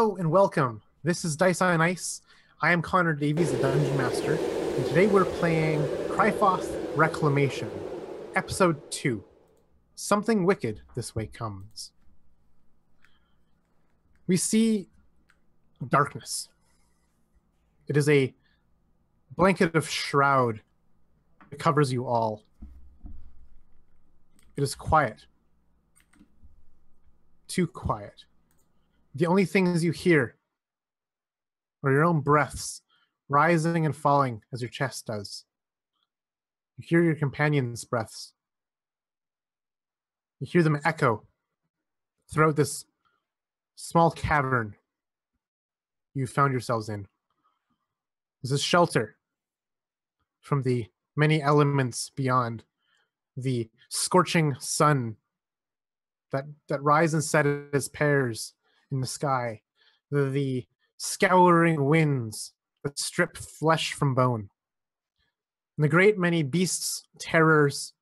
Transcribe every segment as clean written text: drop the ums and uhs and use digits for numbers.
Hello and welcome. This is Dice on Ice. I am Connor Davies, the Dungeon Master, and today we're playing Crifoth Reclamation, Episode 2. Something wicked this way comes. We see darkness. It is a blanket of shroud that covers you all. It is quiet. Too quiet. The only things you hear are your own breaths rising and falling as your chest does. You hear your companions' breaths. You hear them echo throughout this small cavern you found yourselves in. This is shelter from the many elements beyond, the scorching sun that rise and set as pairs in the sky, the scouring winds that strip flesh from bone, and the great many beasts, terrors,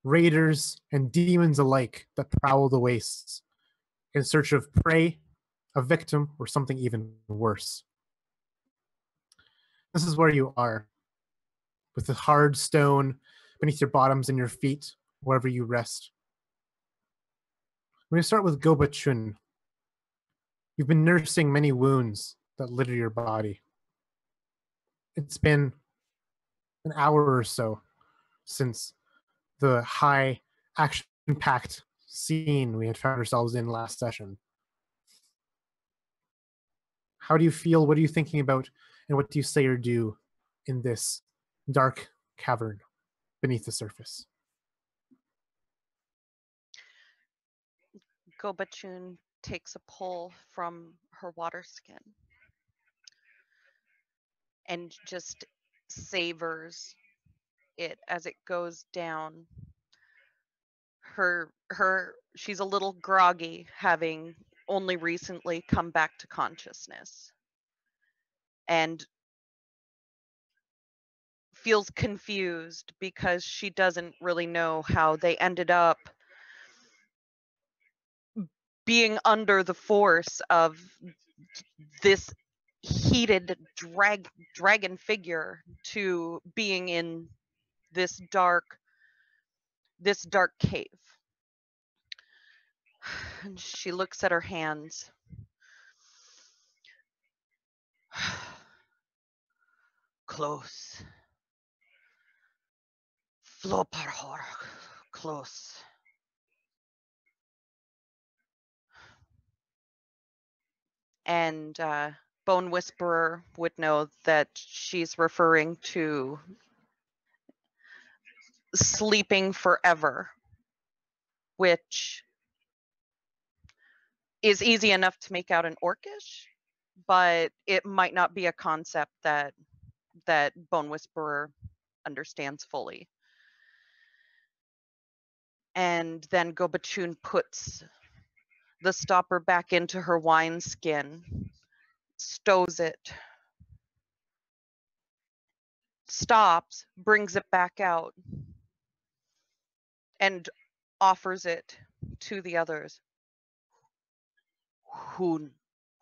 raiders, and demons alike that prowl the wastes in search of prey, a victim, or something even worse. This is where you are, with the hard stone beneath your bottoms and your feet, wherever you rest. We're going to start with Gobachun. You've been nursing many wounds that litter your body. It's been an hour or so since the high action-packed scene we had found ourselves in last session. How do you feel? What are you thinking about? And what do you say or do in this dark cavern beneath the surface? Gobachun takes a pull from her water skin and just savors it as it goes down. She's a little groggy, having only recently come back to consciousness, and feels confused because she doesn't really know how they ended up being under the force of this heated dragon figure to being in this dark cave. And she looks at her hands. Close. Floparhor. Close. And Bone Whisperer would know that she's referring to sleeping forever, which is easy enough to make out in Orcish, but it might not be a concept that Bone Whisperer understands fully. And then Gobachun puts the stopper back into her wineskin, stows it, stops, brings it back out, and offers it to the others. Who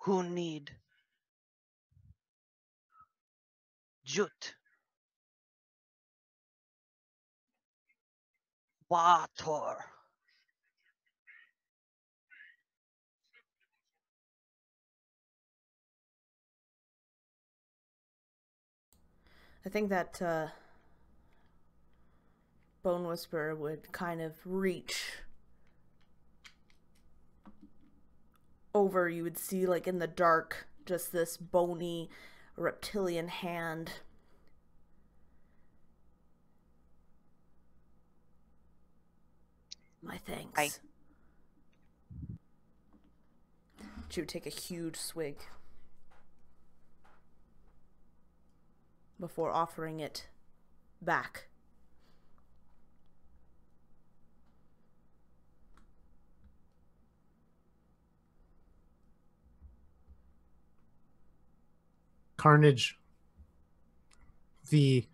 need jut water? I think that Bone Whisperer would kind of reach over. You would see, like, in the dark, just this bony reptilian hand. My thanks. She would take a huge swig before offering it back. Carnage, the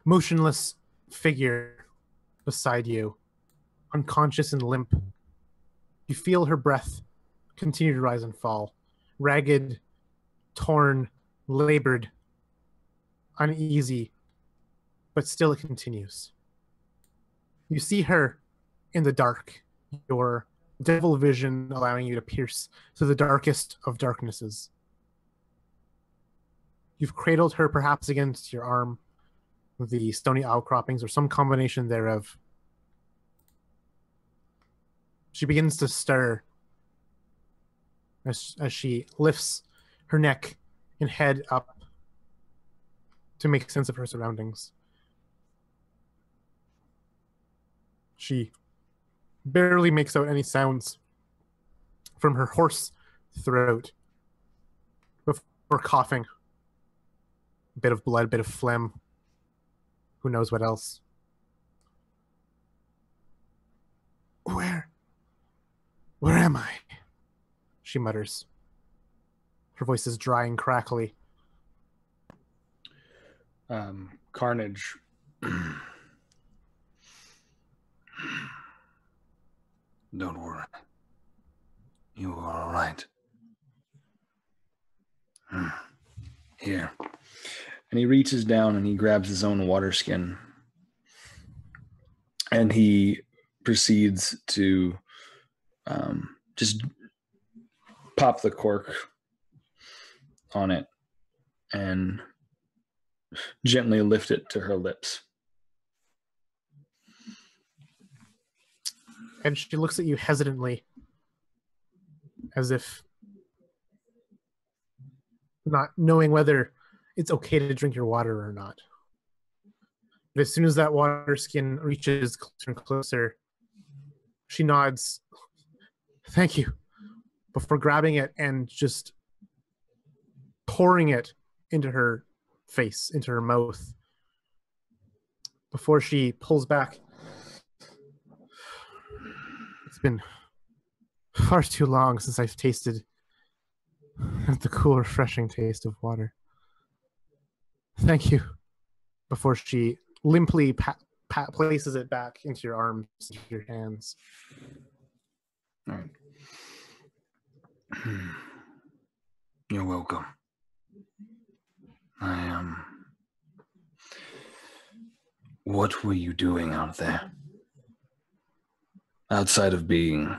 motionless figure beside you, unconscious and limp. You feel her breath continue to rise and fall, ragged torn, labored, uneasy, but still it continues. You see her in the dark, your devil vision allowing you to pierce through the darkest of darknesses. You've cradled her perhaps against your arm with the stony outcroppings or some combination thereof. She begins to stir as she lifts her neck and head up to make sense of her surroundings. She barely makes out any sounds from her hoarse throat before coughing. A bit of blood, a bit of phlegm. Who knows what else? Where am I? She mutters. Her voice is dry and crackly. Carnage. Don't worry. You are all right. Here. And he reaches down and he grabs his own water skin. And he proceeds to just pop the cork on it and gently lift it to her lips. And she looks at you hesitantly, as if not knowing whether it's okay to drink your water or not. But as soon as that water skin reaches closer and closer, she nods, "Thank you," before grabbing it and just pouring it into her face, into her mouth, before she pulls back. It's been far too long since I've tasted the cool, refreshing taste of water. Thank you. Before she limply places it back into your arms, into your hands. All right. You're welcome. What were you doing out there? Outside of being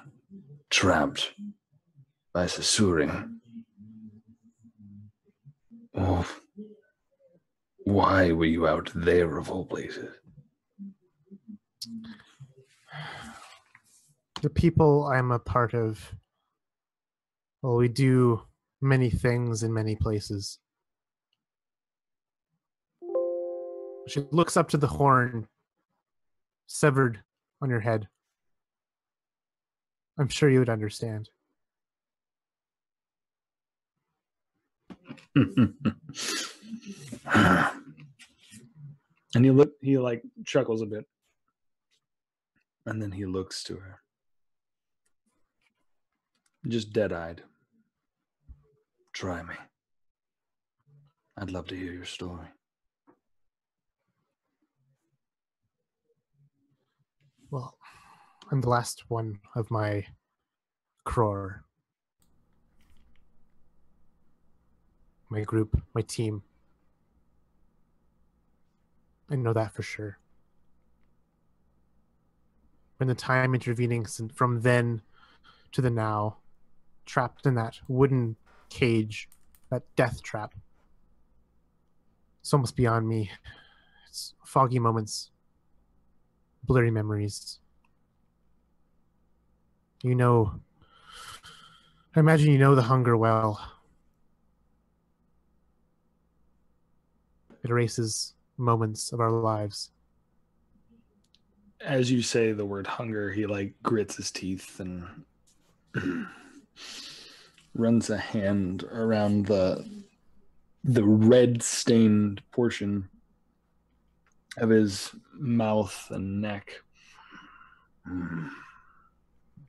trapped by Sasuri? Oh, why were you out there of all places? The people I'm a part of, well, we do many things in many places. She looks up to the horn severed on your head. I'm sure you would understand. And he like chuckles a bit. And then he looks to her. Just dead-eyed. Try me. I'd love to hear your story. Well, I'm the last one of my crore. My group, my team. I know that for sure. When the time intervening from then to the now, trapped in that wooden cage, that death trap. It's almost beyond me. It's foggy moments, blurry memories. You know, I imagine you know the hunger well. It erases moments of our lives. As you say the word hunger, he like grits his teeth and runs a hand around the red stained portion of his mouth and neck.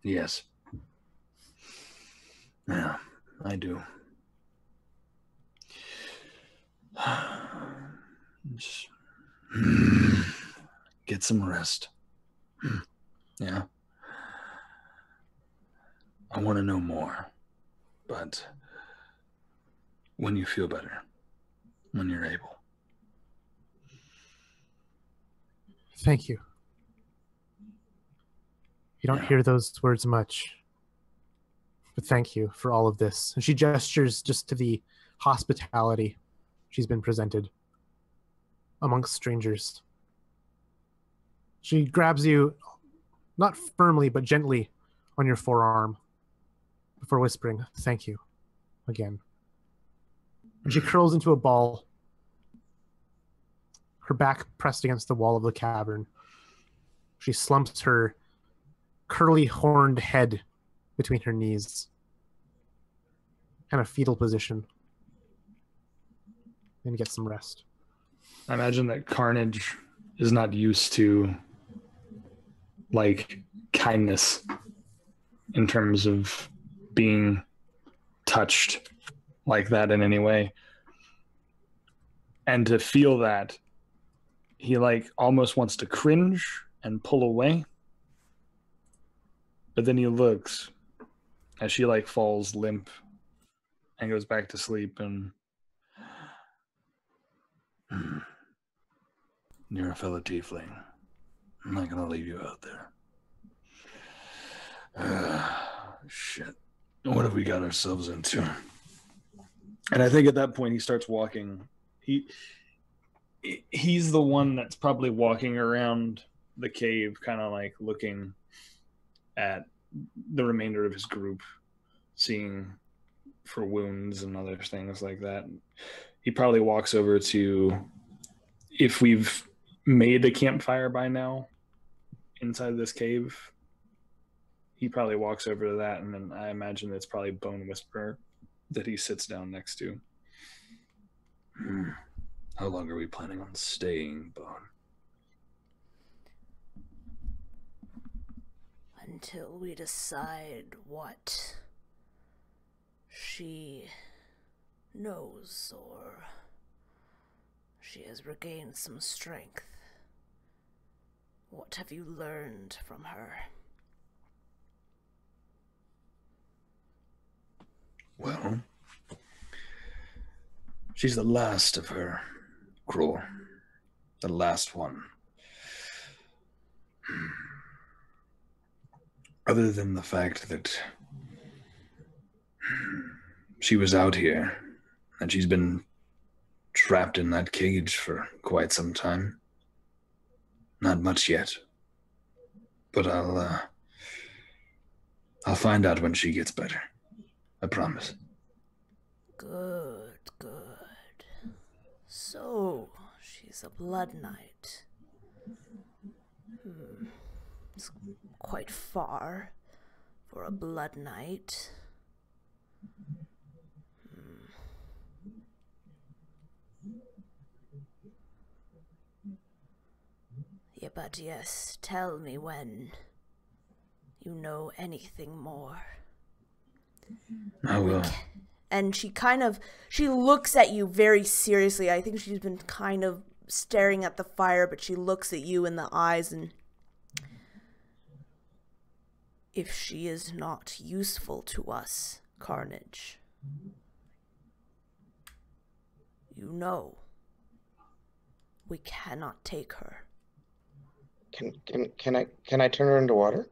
Yes. Yeah, I do. Just get some rest. Yeah. I want to know more, but when you feel better, when you're able. Thank you. You don't hear those words much. But thank you for all of this. And she gestures just to the hospitality she's been presented amongst strangers. She grabs you, not firmly, but gently on your forearm before whispering, thank you again. And she curls into a ball, her back pressed against the wall of the cavern. She slumps her curly horned head between her knees, kind of fetal position, and get some rest. I imagine that Carnage is not used to like kindness in terms of being touched like that in any way. And to feel that, he like almost wants to cringe and pull away. But then he looks as she like falls limp and goes back to sleep, and You're a fellow tiefling. I'm not gonna leave you out there. Shit. What have we got ourselves into? and I think at that point he starts walking. He's the one that's probably walking around the cave, kind of like looking at the remainder of his group, seeing for wounds and other things like that. He probably walks over to, if we've made a campfire by now inside this cave, he probably walks over to that, and then I imagine it's probably Bone Whisperer that he sits down next to. How long are we planning on staying, Bone? Until we decide what she knows, or she has regained some strength. What have you learned from her? Well, she's the last of her crew. The last one. Other than the fact that she was out here and she's been trapped in that cage for quite some time. Not much yet. But I'll find out when she gets better. I promise. Good, good. So, she's a blood knight. It's quite far for a blood knight. Yeah, but yes, tell me when you know anything more. I will. And she looks at you very seriously. I think she's been kind of staring at the fire, but she looks at you in the eyes, and if she is not useful to us, Carnage, you know, we cannot take her. Can I turn her into water?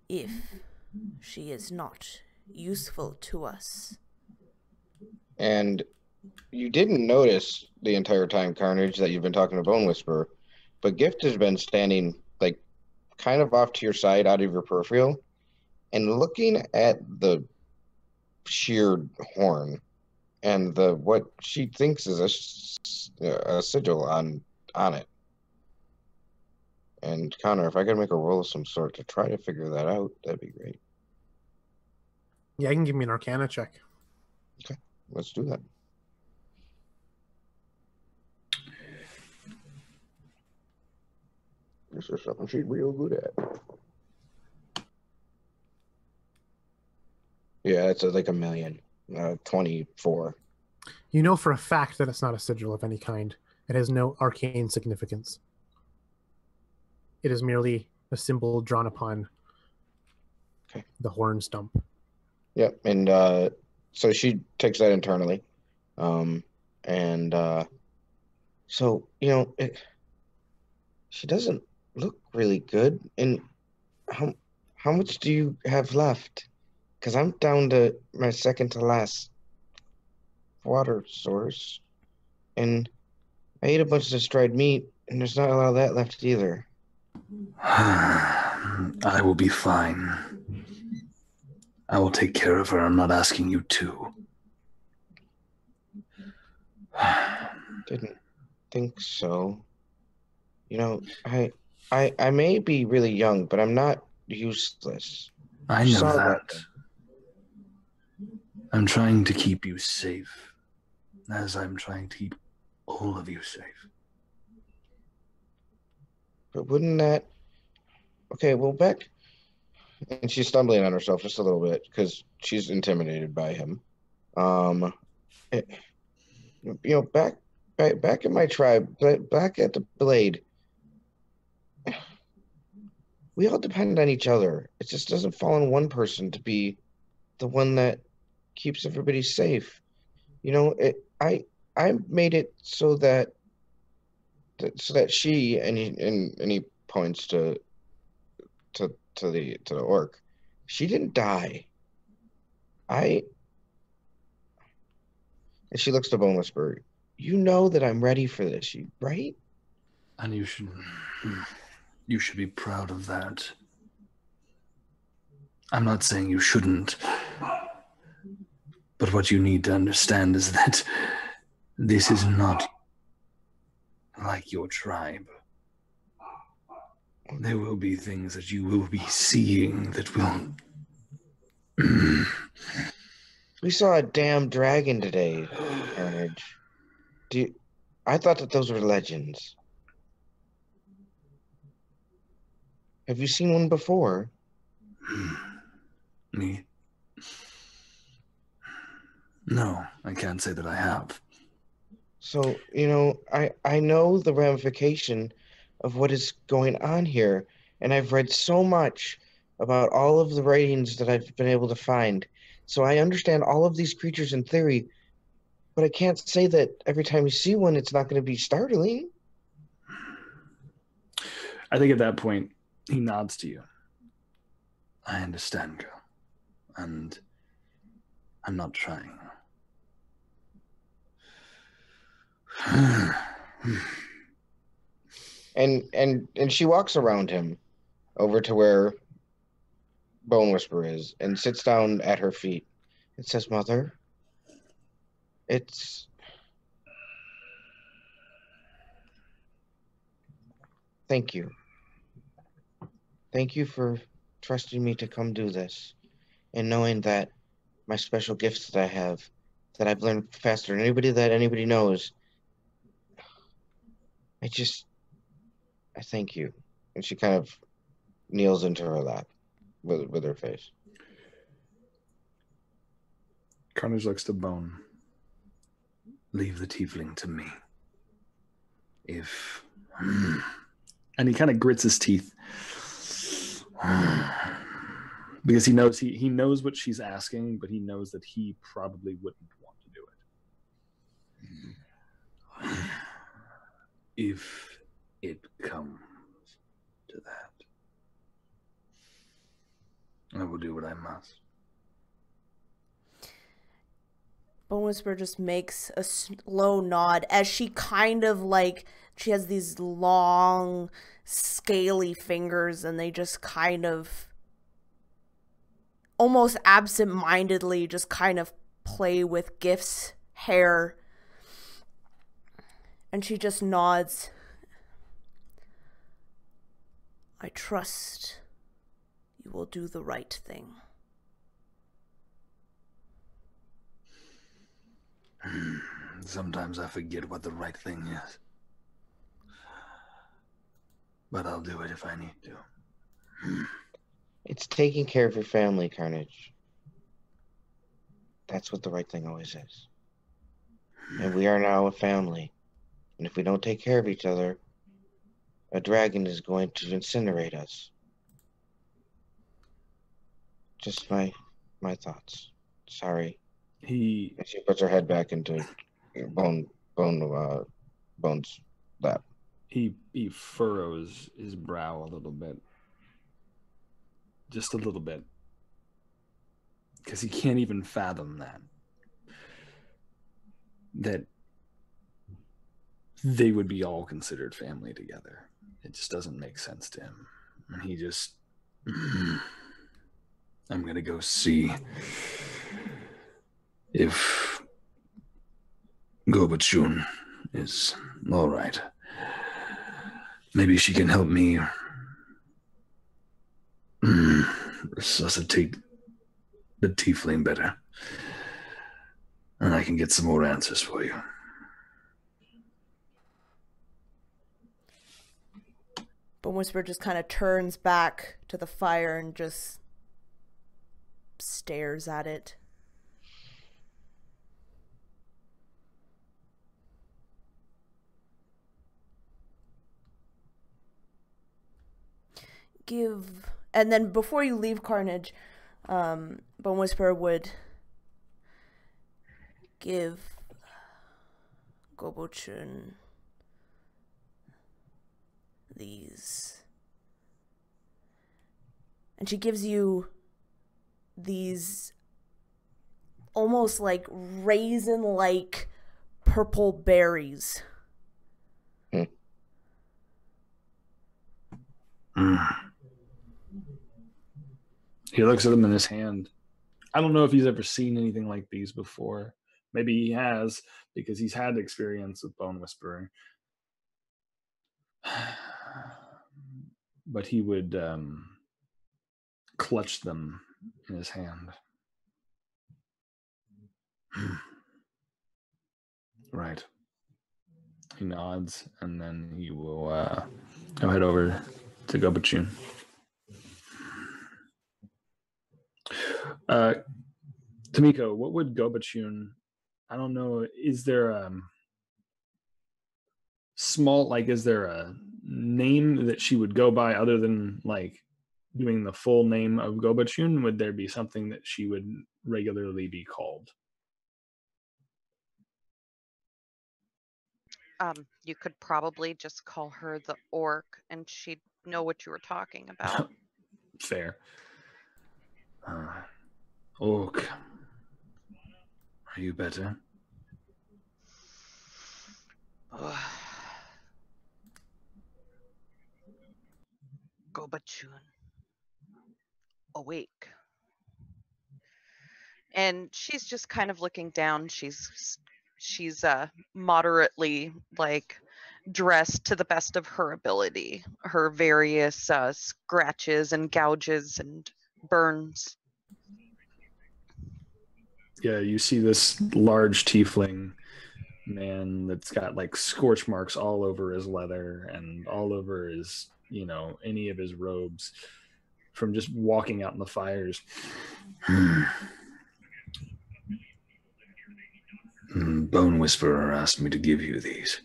If she is not useful to us. And you didn't notice the entire time, Carnage, that you've been talking to Bone Whisperer, but Gift has been standing like kind of off to your side, out of your peripheral, and looking at the sheared horn and the what she thinks is a sigil on it. And Connor, if I could make a roll of some sort to try to figure that out, that'd be great. Yeah, you can give me an Arcana check. Okay, let's do that. This is something she's real good at. Yeah, it's like a million. 24. You know for a fact that it's not a sigil of any kind. It has no arcane significance. It is merely a symbol drawn upon the horn stump. Yep, and so she takes that internally, and so she doesn't look really good. And how much do you have left? Because I'm down to my second to last water source, and I ate a bunch of destroyed meat, and there's not a lot of that left either. I will be fine. I will take care of her. I'm not asking you to. Didn't think so. I may be really young, but I'm not useless. I You know saw that. I'm trying to keep you safe, as I'm trying to keep all of you safe. But wouldn't that... Okay, well, Beck... And she's stumbling on herself just a little bit because she's intimidated by him. Back in my tribe, back at the Blade, we all depend on each other. It just doesn't fall on one person to be the one that keeps everybody safe. I made it so that she, and he points to the orc, she didn't die. And she looks to Bone Whisperer. You know that I'm ready for this, right? And you should be proud of that. I'm not saying you shouldn't, but what you need to understand is that this is not like your tribe. There will be things that you will be seeing that will... We saw a damn dragon today, Carnage. I thought that those were legends. Have you seen one before? Me? No, I can't say that I have. So, I know the ramification of what is going on here, and I've read so much about all of the writings that I've been able to find. So I understand all of these creatures in theory, but I can't say that every time you see one, it's not going to be startling. I think at that point, he nods to you. I understand, girl. And I'm not trying. And she walks around him over to where Bone Whisperer is and sits down at her feet. It says, Mother, thank you. Thank you for trusting me to come do this, and knowing that my special gifts that I have, that I've learned faster than anybody knows. I thank you. And she kind of kneels into her lap with her face. Carnage looks to Bone. Leave the tiefling to me. And he kind of grits his teeth. Because he knows what she's asking, but he knows that he probably wouldn't want to do it. If it comes to that, I will do what I must. Bone Whisperer just makes a slow nod as she kind of she has these long, scaly fingers, and they just kind of almost absent-mindedly just kind of play with Gift's hair. And she just nods. I trust you will do the right thing. Sometimes I forget what the right thing is. But I'll do it if I need to. It's taking care of your family, Carnage. That's what the right thing always is. And we are now a family. And if we don't take care of each other, a dragon is going to incinerate us. Just my My thoughts. Sorry. He And she puts her head back into Bones' lap. he furrows his brow a little bit. Just a little bit. Because he can't even fathom that they would be all considered family together. It just doesn't make sense to him. And he just, I'm gonna go see if Gobachun is all right. Maybe she can help me resuscitate the tiefling better. And I can get some more answers for you. Bone Whisperer just kind of turns back to the fire and just stares at it. And then before you leave Carnage, Bone Whisperer would give Gobochun these. And she gives you these almost like raisin-like purple berries. He looks at them in his hand. I don't know if he's ever seen anything like these before. Maybe he has, because he's had experience with Bone Whisperer. But he would clutch them in his hand. Right. He nods, and then he will go head over to Gobachun. Tamiko, what would Gobachun? I don't know. Is there a is there a name that she would go by other than like doing the full name of Gobachun? Would there be something that she would regularly be called? You could probably just call her the orc, and she'd know what you were talking about. Fair. Orc. Are you better? Gobachun, awake. And she's just kind of looking down. She's moderately like dressed to the best of her ability. Her various scratches and gouges and burns. Yeah, you see this large tiefling man that's got like scorch marks all over his leather and all over his, any of his robes from just walking out in the fires. Bone Whisperer asked me to give you these.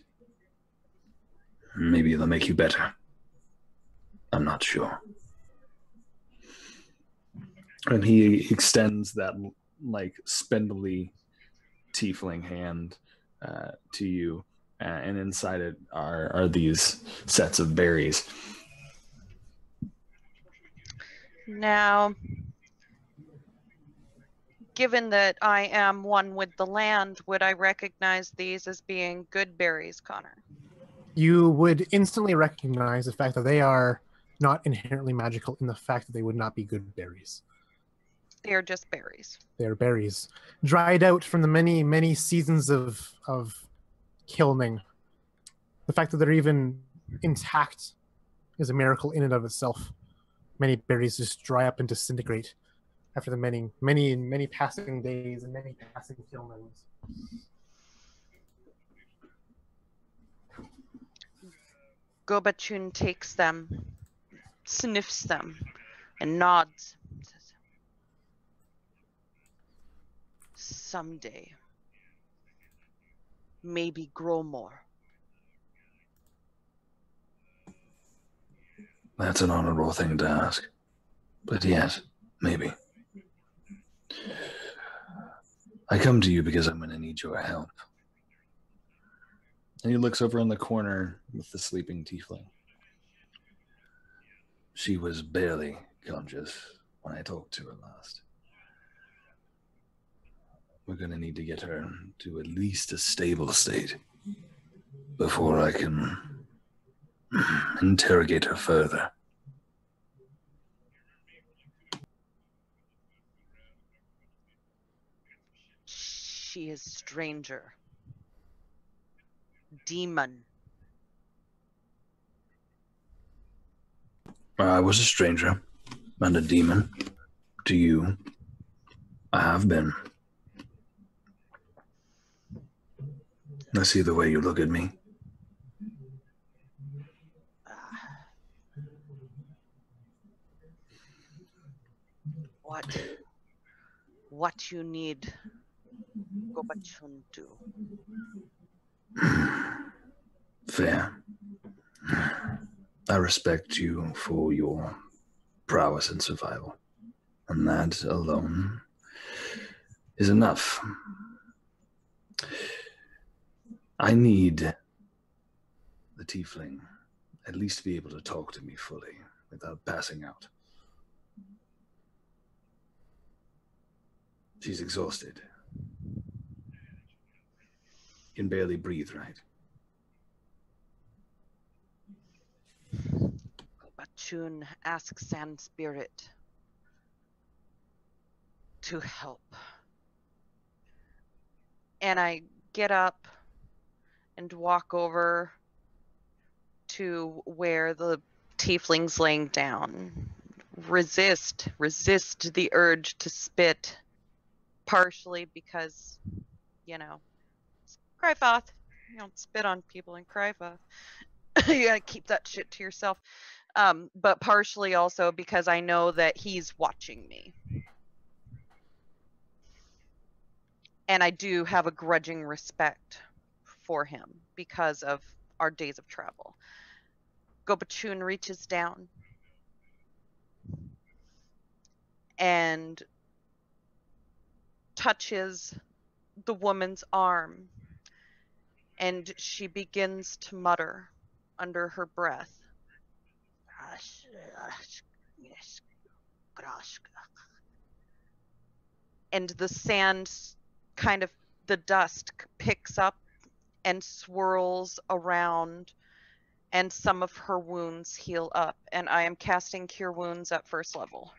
Maybe they'll make you better. I'm not sure. And he extends that like spindly tiefling hand to you, and inside it are these sets of berries. Now, given that I am one with the land, would I recognize these as being good berries, Connor? You would instantly recognize the fact that they are not inherently magical in the fact that they would not be good berries. They are just berries. They are berries, dried out from the many, many seasons of kilning. The fact that they're even intact is a miracle in and of itself. Many berries just dry up and disintegrate after the many, many, many passing days and many passing killings. Gobachun takes them, sniffs them, and nods. Says, someday, maybe grow more. That's an honorable thing to ask. But yes, maybe. I come to you because I'm going to need your help. And he looks over in the corner with the sleeping tiefling. She was barely conscious when I talked to her last. We're going to need to get her to at least a stable state before I can interrogate her further. She is stranger. Demon. I was a stranger and a demon to you. I have been. I see the way you look at me. What you need Gobachun do? Fair. I respect you for your prowess and survival, and that alone is enough. I need the tiefling at least to be able to talk to me fully without passing out. She's exhausted. Can barely breathe, right? Bachun asks Sand Spirit to help. And I get up and walk over to where the tiefling's laying down. Resist the urge to spit, partially because, Crifoth. You don't spit on people in Crifoth. You gotta keep that shit to yourself. But partially also because I know that he's watching me. And I do have a grudging respect for him because of our days of travel. Gobachun reaches down and touches the woman's arm, and she begins to mutter under her breath. And the sand the dust picks up and swirls around, and some of her wounds heal up. And I am casting Cure Wounds at first level.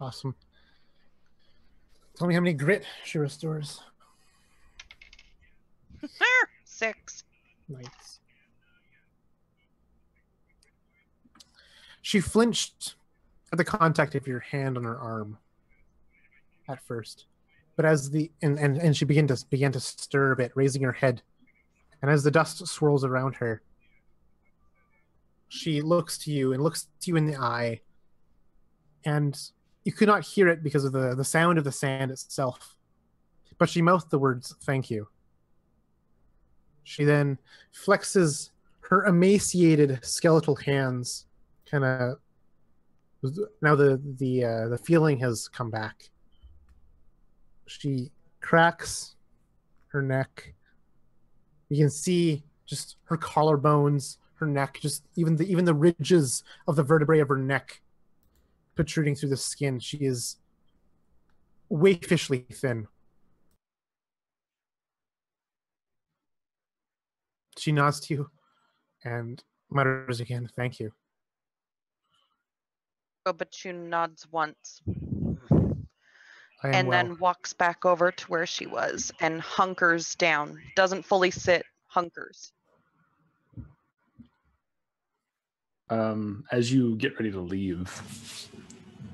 Awesome. Tell me how many grit she restores. 6. Nice. She flinched at the contact of your hand on her arm at first, but as she began to stir a bit, raising her head, and as the dust swirls around her, she looks to you in the eye, and you could not hear it because of the sound of the sand itself, but she mouthed the words "thank you." She then flexes her emaciated skeletal hands, kind of. Now the feeling has come back. She cracks her neck. You can see just her collarbones, her neck, just even the ridges of the vertebrae of her neck protruding through the skin. She is waifishly thin. She nods to you and mutters again, "Thank you." Gobachun nods once. I am And well. then walks back over to where she was and hunkers down. Doesn't fully sit, hunkers. As you get ready to leave,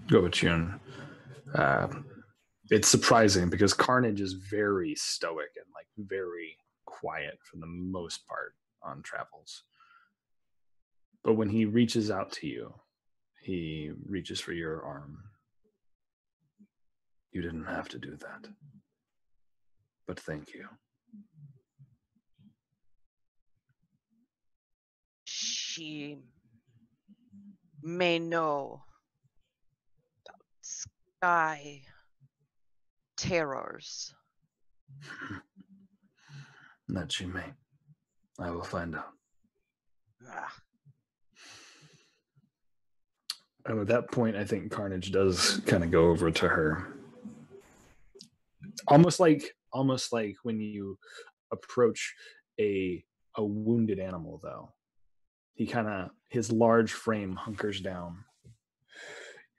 Gobachun, it's surprising because Carnage is very stoic and very quiet for the most part on travels. But when he reaches out to you, he reaches for your arm. You didn't have to do that. But thank you. She may know about sky terrors. That you may. I will find out. Ah. And at that point, I think Carnage does kind of go over to her, almost like when you approach a wounded animal. Though his large frame hunkers down,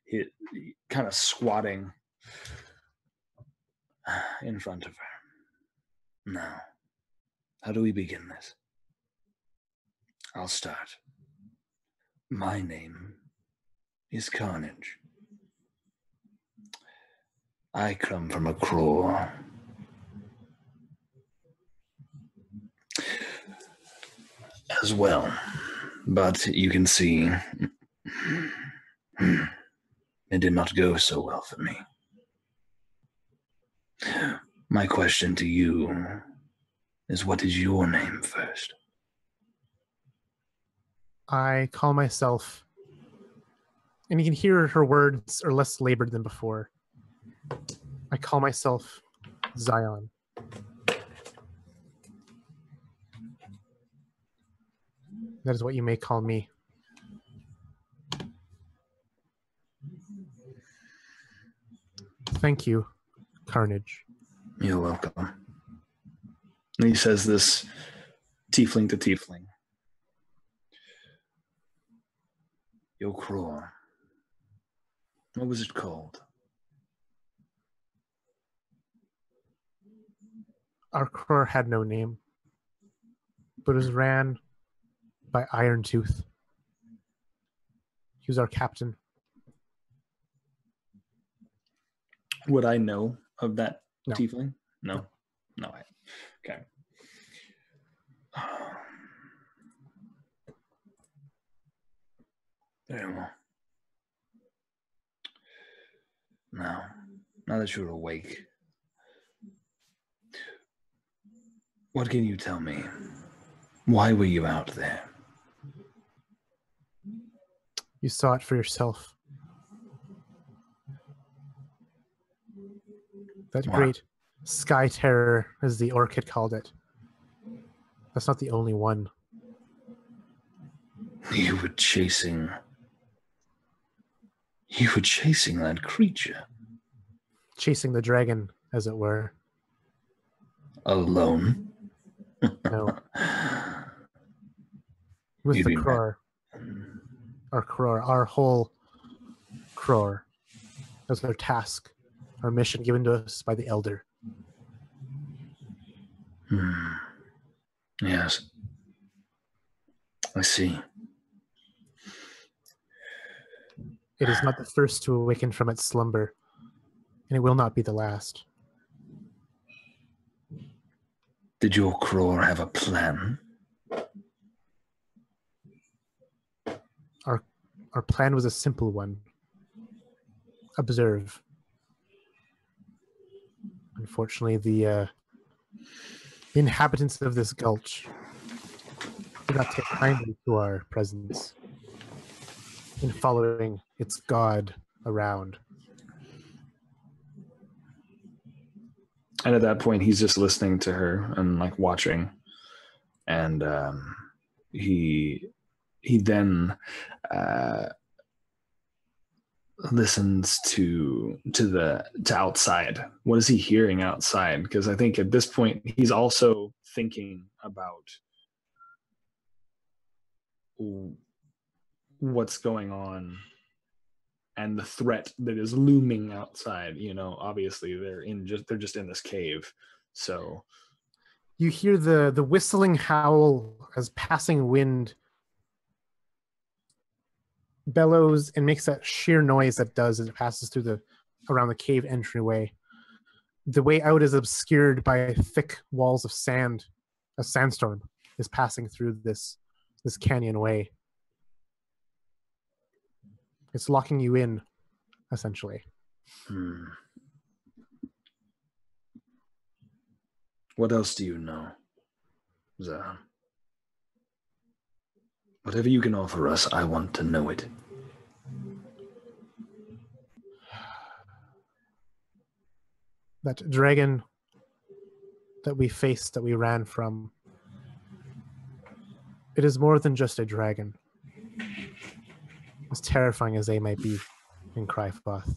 he kind of squatting in front of her. Now, how do we begin this? I'll start. My name is Carnage. I come from a claw. As well, but you can see it did not go so well for me. My question to you is, what is your name first? I call myself, and you can hear her words are less labored than before. I call myself Zion. That is what you may call me. Thank you, Carnage. You're welcome. And he says this tiefling to tiefling. Your claw. What was it called? Our crore had no name, but was ran by Iron Tooth. He was our captain. Would I know of that No. tiefling? No. Okay. Very well. Now that you're awake, what can you tell me? Why were you out there? You saw it for yourself. That What? great sky terror, as the orc had called it. That's not the only one. You were chasing that creature Chasing the dragon, as it were. alone. No. With You the mean that- crore. Our crore. Our whole crore. That was our task. Our mission given to us by the Elder. Yes. I see. It is not the first to awaken from its slumber, and it will not be the last. Did your crore have a plan? Our plan was a simple one. Observe. Unfortunately, the inhabitants of this gulch did not take kindly to our presence in following its god around. And at that point, he's just listening to her and like watching, and he then listens to outside. What is he hearing outside? Because I think at this point he's also thinking about what's going on and the threat that is looming outside. You know, obviously they're just in this cave. So You hear the whistling howl as passing wind bellows and makes that sheer noise that does as it passes through around the cave entryway. The way out is obscured by thick walls of sand. A sandstorm is passing through this canyon way. It's locking you in, essentially. What else do you know, Zahn? Whatever you can offer us, I want to know it. That dragon that we faced, that we ran from, it is more than just a dragon. As terrifying as they might be in Crifoth.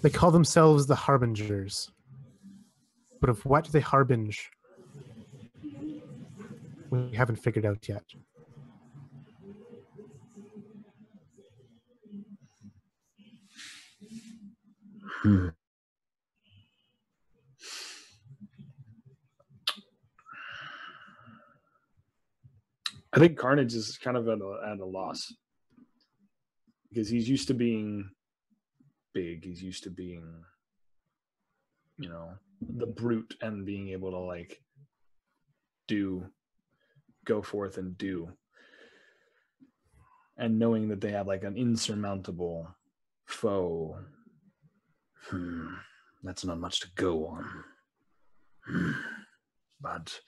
They call themselves the Harbingers. But of what they harbinge, we haven't figured out yet. I think Carnage is kind of at a loss because he's used to being big. He's used to being, the brute and being able to like go forth and do. And knowing that they have like an insurmountable foe. That's not much to go on. But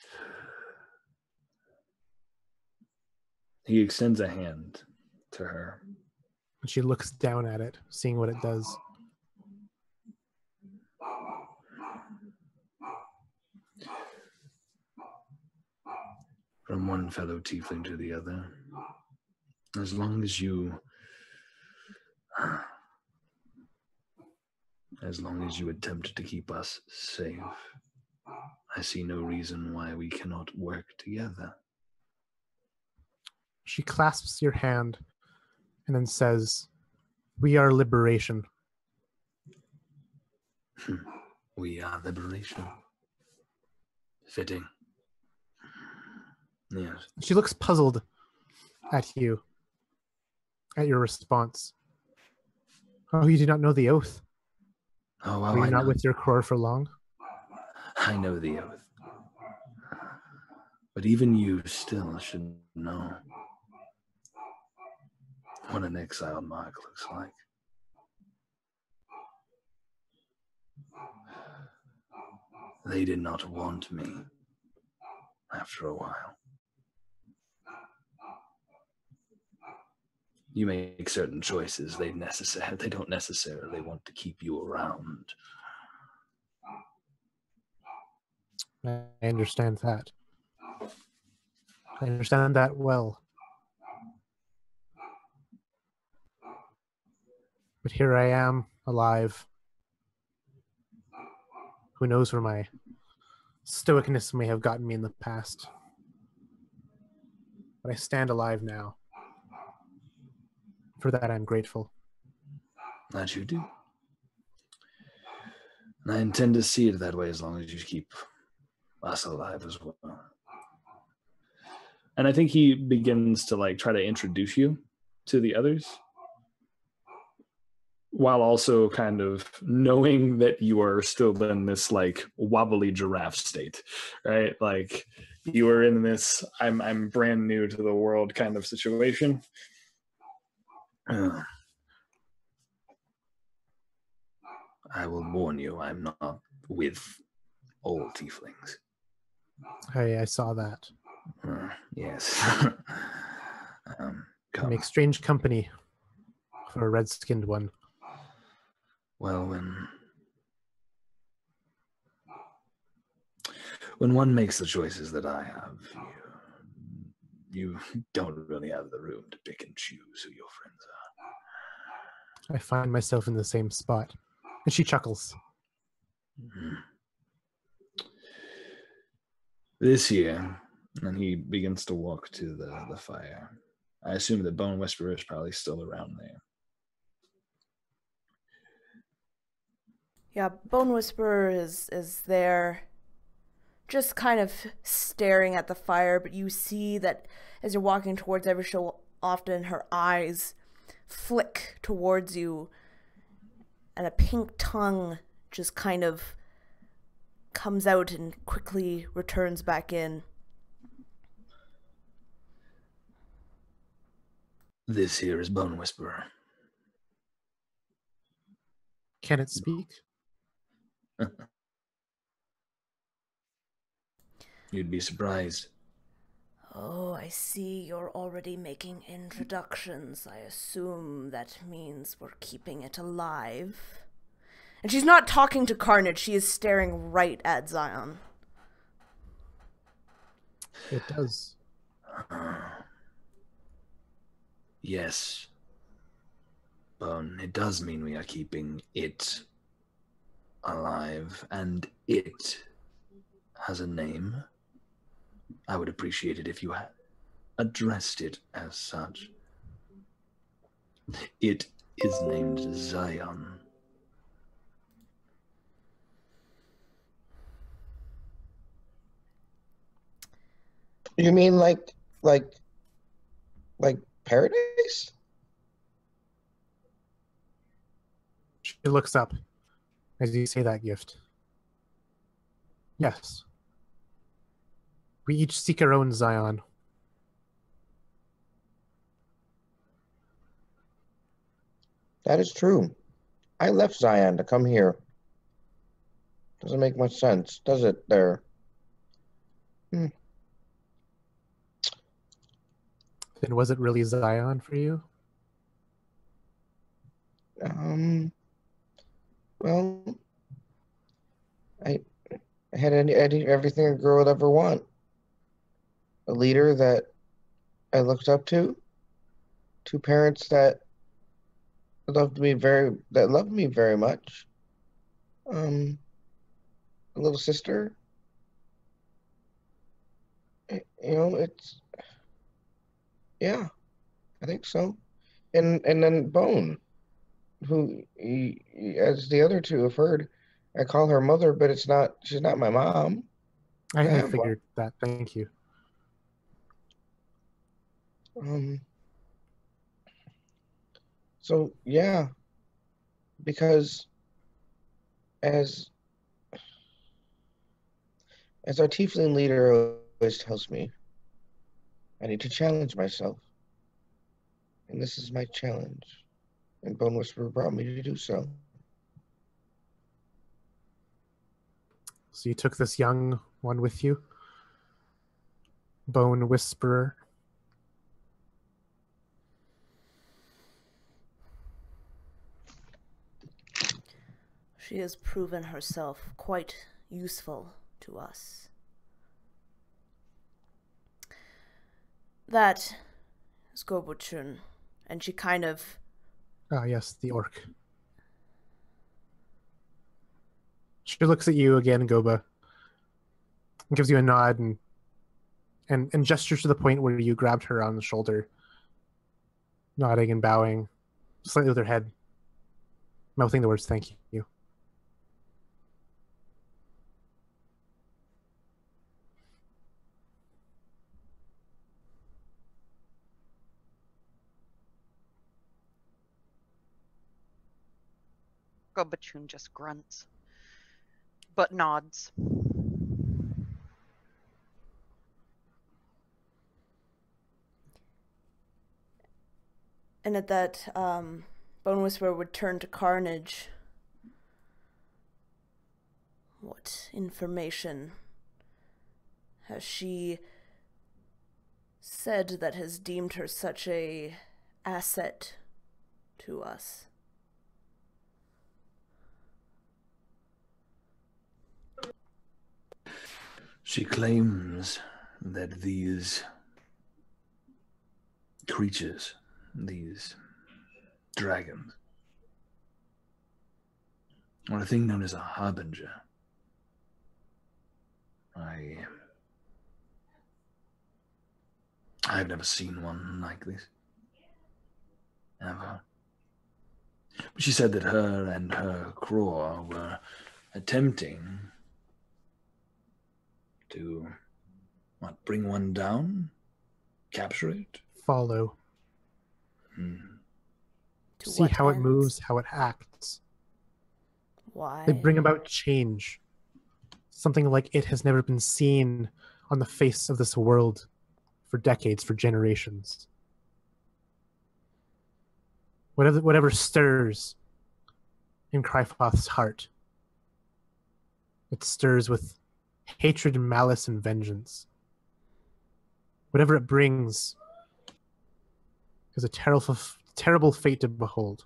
he extends a hand to her. And she looks down at it, seeing what it does. from one fellow tiefling to the other, as long as you attempt to keep us safe, I see no reason why we cannot work together. She clasps your hand and then says, "We are liberation." We are liberation. Fitting. Yes. She looks puzzled at you, at your response. Oh, you do not know the oath? Oh, well, Were you I not know. with your core for long? I know the oath. But even you still should know what an exiled mark looks like. They did not want me after a while. You make certain choices, they don't necessarily want to keep you around. I understand that. I understand that well. But here I am, alive. Who knows where my stoicness may have gotten me in the past. But I stand alive now. For that, I'm grateful. That you do. And I intend to see it that way as long as you keep us alive as well. And I think he begins to like try to introduce you to the others, while also kind of knowing that you are still in this like wobbly giraffe state, right? Like you are in this I'm brand new to the world kind of situation. I will warn you, I'm not with all tieflings. Hey, I saw that. Yes. You Come. make strange company for a red-skinned one. Well, when one makes the choices that I have, you don't really have the room to pick and choose who your friends are. I find myself in the same spot. And she chuckles. This year, and he begins to walk to the fire. I assume that Bone Whisperer is probably still around there. Yeah, Bone Whisperer is there, just kind of staring at the fire, but you see that as you're walking towards every so often, her eyes flick towards you, and a pink tongue just kind of comes out and quickly returns back in. This here is Bone Whisperer. Can it speak? You'd be surprised. Oh, I see you're already making introductions. I assume that means we're keeping it alive. And she's not talking to Carnage, she is staring right at Zion. It does. Yes. Bone, it does mean we are keeping it alive, and it has a name. I would appreciate it if you had addressed it as such. It is named Zion. You mean like paradise? She looks up as you say that, Gift. Yes. We each seek our own Zion. That is true. I left Zion to come here. Doesn't make much sense, does it, there? Then was it really Zion for you? Well, I had everything a girl would ever want. A leader that I looked up to. Two parents that loved me very much. A little sister. It's yeah, I think so. And then Bone, who as the other two have heard, I call her mother, but she's not my mom. I figured that. Thank you. So yeah, because as our tiefling leader always tells me, I need to challenge myself. And this is my challenge. And Bone Whisperer brought me to do so. So you took this young one with you? Bone Whisperer. She has proven herself quite useful to us. That is Gobuchun, and she kind of... Ah, yes, the orc. She looks at you again, Goba, and gives you a nod and gestures to the point where you grabbed her on the shoulder, nodding and bowing, slightly with her head, mouthing the words, "Thank you." Gobachun just grunts, but nods. And at that, Bone Whisperer would turn to Carnage. What information has she said that has deemed her such a asset to us? She claims that these creatures, these dragons, are a thing known as a harbinger. I've never seen one like this. Ever. But she said that her and her crew were attempting to, bring one down? Capture it? Follow. To See what how it ends? moves, how it acts. Why? They bring about change. Something like it has never been seen on the face of this world for decades, for generations. Whatever stirs in Crifoth's heart, it stirs with hatred and malice and vengeance. whatever it brings is a terrible fate to behold.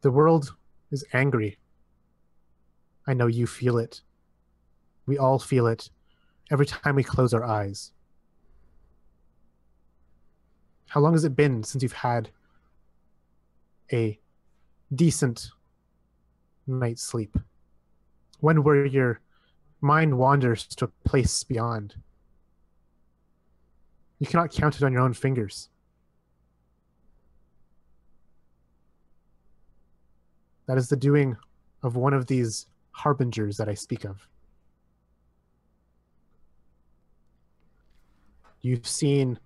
The world is angry. I know you feel it. We all feel it every time we close our eyes. How long has it been since you've had a decent night's sleep? When were your mind wanders to a place beyond? You cannot count it on your own fingers. That is the doing of one of these harbingers that I speak of. You've seen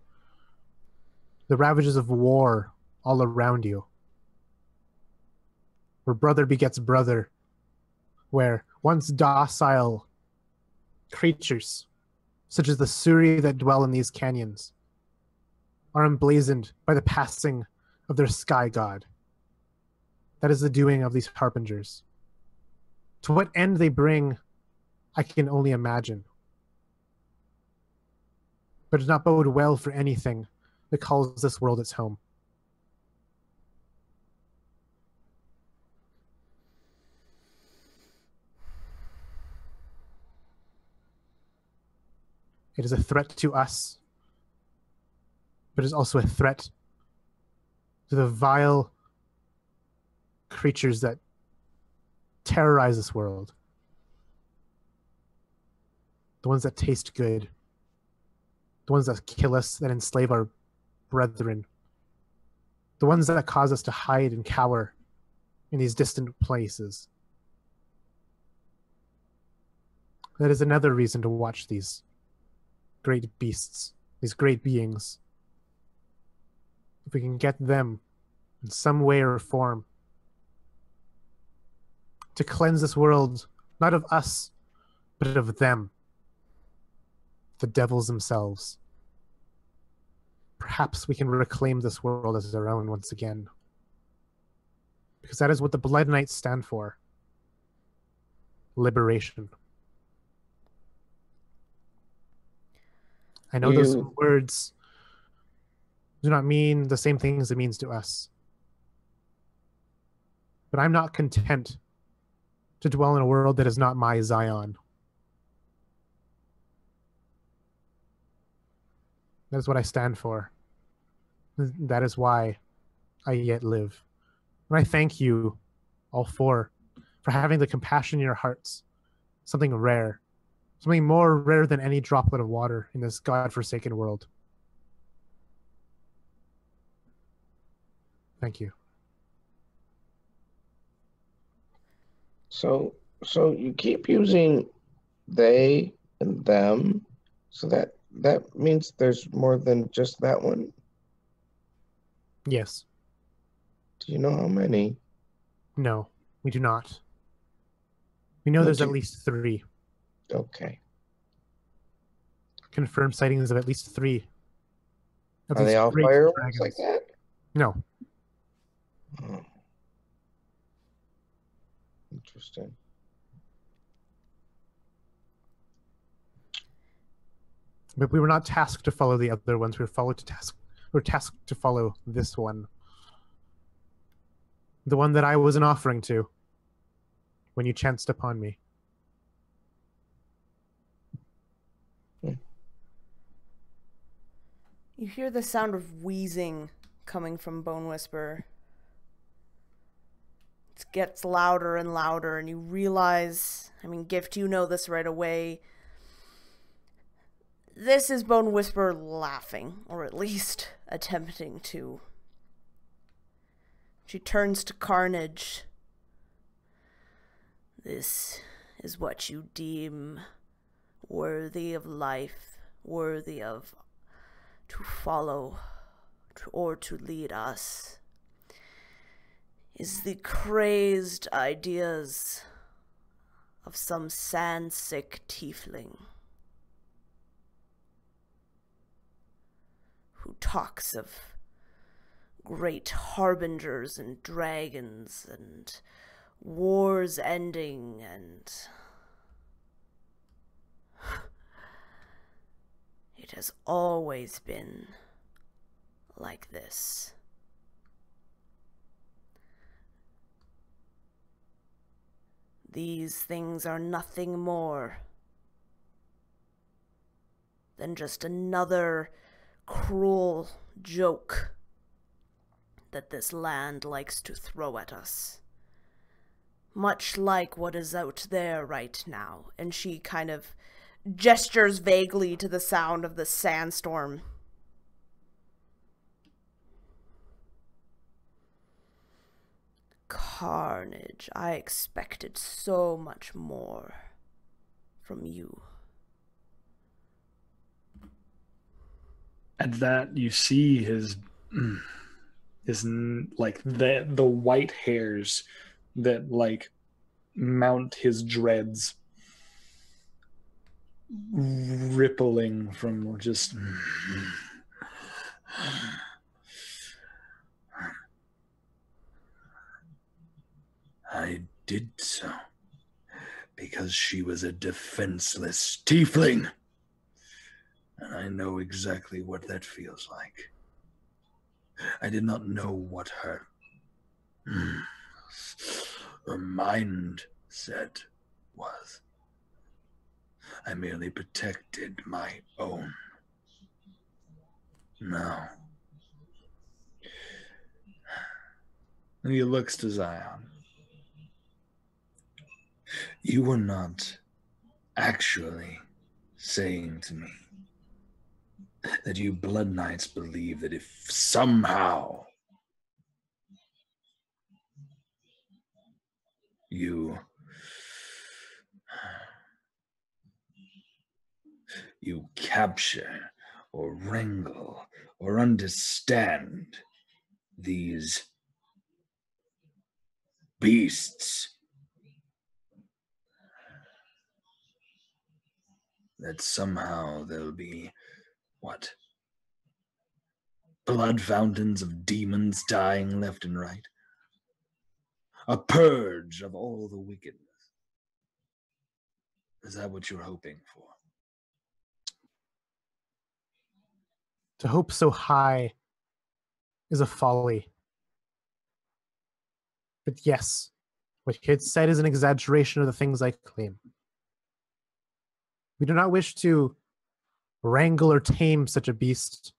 the ravages of war all around you, where brother begets brother, where once docile creatures, such as the Suri that dwell in these canyons, are emblazoned by the passing of their sky god. That is the doing of these harbingers. To what end they bring, I can only imagine. But it does not bode well for anything that calls this world its home. It is a threat to us, but it is also a threat to the vile creatures that terrorize this world. The ones that taste good. The ones that kill us, that enslave our brethren. The ones that cause us to hide and cower in these distant places. That is another reason to watch these great beasts, these great beings. If we can get them in some way or form to cleanse this world, not of us, but of them, the devils themselves. Perhaps we can reclaim this world as our own once again. Because that is what the Blood Knights stand for. Liberation. I know those words do not mean the same things it means to us. But I'm not content to dwell in a world that is not my Zion. That is what I stand for. That is why I yet live. And I thank you, all four, for having the compassion in your hearts. Something rare. Something more rare than any droplet of water in this God-forsaken world. Thank you. So you keep using they and them, so that means there's more than just that one? Yes. Do you know how many? No, we do not. We know there's at least 3. Okay. Confirmed sightings of at least 3. Are they all fireworks like that? No. Oh. Interesting. But we were not tasked to follow the other ones. We were tasked to follow this one. The one that I was an offering to when you chanced upon me. You hear the sound of wheezing coming from Bone Whisperer. It gets louder and louder, and you realize, Gift, you know this right away. This is Bone Whisperer laughing, or at least attempting to. She turns to Carnage. This is what you deem worthy of life, worthy of to follow or to lead us, is the crazed ideas of some sand-sick tiefling who talks of great harbingers and dragons and wars ending and it has always been like this. These things are nothing more than just another cruel joke that this land likes to throw at us. Much like what is out there right now. And she kind of gestures vaguely to the sound of the sandstorm. Carnage. I expected so much more from you. At that, you see his like the white hairs that like mount his dreads rippling from just I did so because she was a defenseless tiefling. And I know exactly what that feels like. I did not know what her mind said was. I merely protected my own. Now. and he looks to Zion. You were not actually saying to me that you Blood Knights believe that if somehow you capture or wrangle or understand these beasts, that somehow there'll be, what? Blood fountains of demons dying left and right? A purge of all the wickedness? Is that what you're hoping for? To hope so high is a folly. But yes, what you had said is an exaggeration of the things I claim. We do not wish to wrangle or tame such a beast,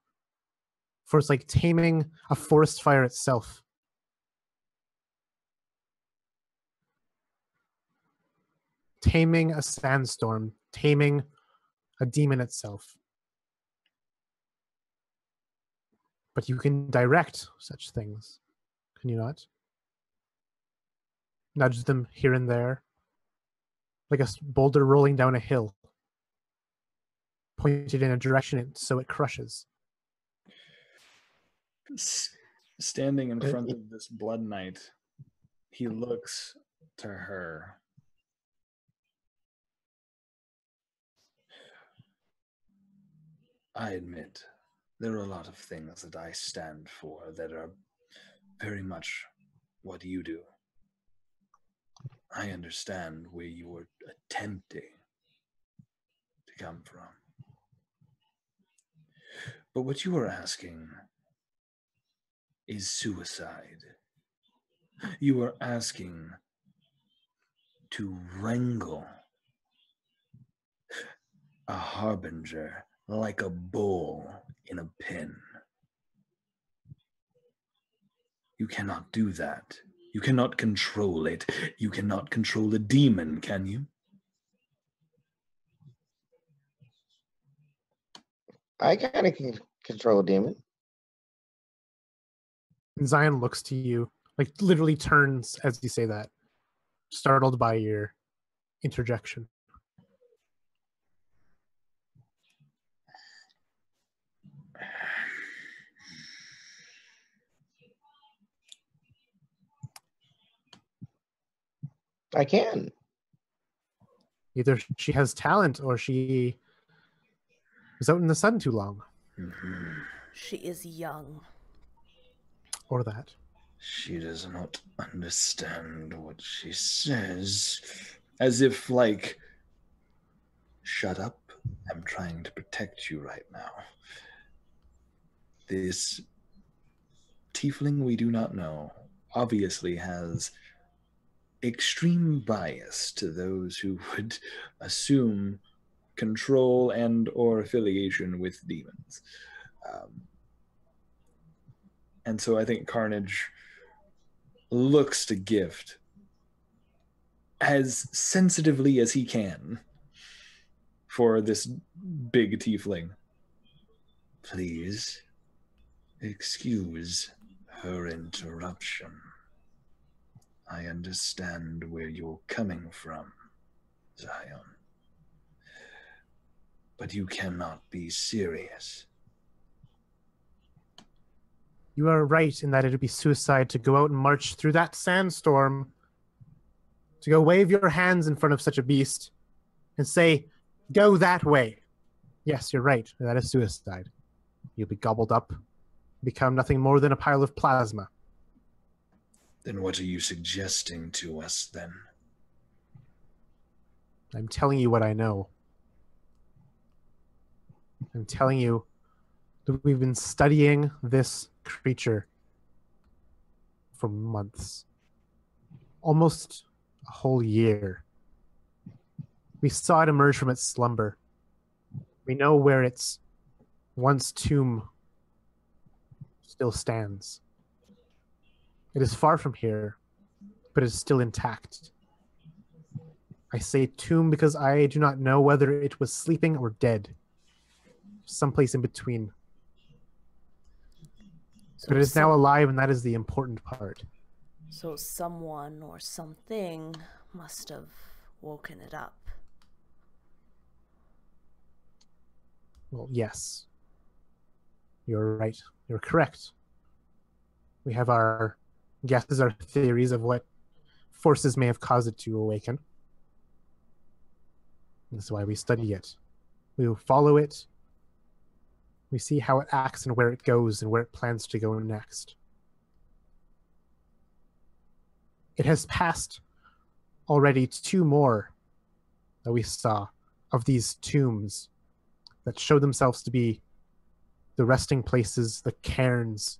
for it's like taming a forest fire itself. Taming a sandstorm, taming a demon itself. But you can direct such things, can you not? Nudge them here and there, like a boulder rolling down a hill, pointed in a direction so it crushes. Standing in front of this Blood Knight, he looks to her. I admit, there are a lot of things that I stand for that are very much what you do. I understand where you were attempting to come from. But what you are asking is suicide. You are asking to wrangle a harbinger like a bull in a pen. You cannot do that. You cannot control it. You cannot control a demon, can you? I kind of can control a demon. And Zion looks to you, like literally turns as you say that, startled by your interjection. I can. Either she has talent or she was out in the sun too long. She is young. or that. She does not understand what she says. As if, like, shut up. I'm trying to protect you right now. This tiefling we do not know obviously has extreme bias to those who would assume control and or affiliation with demons. And so I think Carnage looks to Gift as sensitively as he can for this big tiefling. Please excuse her interruption. I understand where you're coming from, Zion. But you cannot be serious. You are right in that it would be suicide to go out and march through that sandstorm, to go wave your hands in front of such a beast and say, go that way. Yes, you're right. That is suicide. You'll be gobbled up, become nothing more than a pile of plasma. Then what are you suggesting to us, then? I'm telling you what I know. I'm telling you that we've been studying this creature for months. Almost a whole year. We saw it emerge from its slumber. We know where its once tomb still stands. It is far from here, but it is still intact. I say tomb because I do not know whether it was sleeping or dead. Someplace in between. But it is now alive, and that is the important part. So someone or something must have woken it up. Well, yes. You're right. You're correct. We have our guesses, our theories of what forces may have caused it to awaken. That's why we study it. We will follow it. We see how it acts and where it goes and where it plans to go next. It has passed already 2 more that we saw of these tombs that show themselves to be the resting places, the cairns,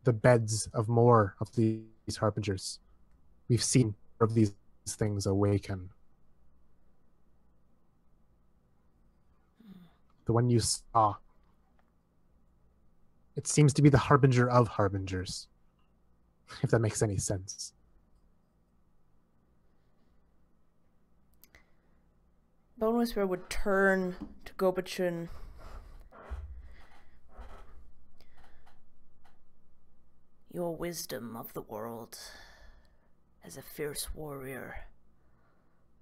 the beds of more of these harbingers. We've seen of these things awaken. The one you saw, it seems to be the harbinger of harbingers, if that makes any sense. Bone Whisperer would turn to Gobachun. Your wisdom of the world as a fierce warrior,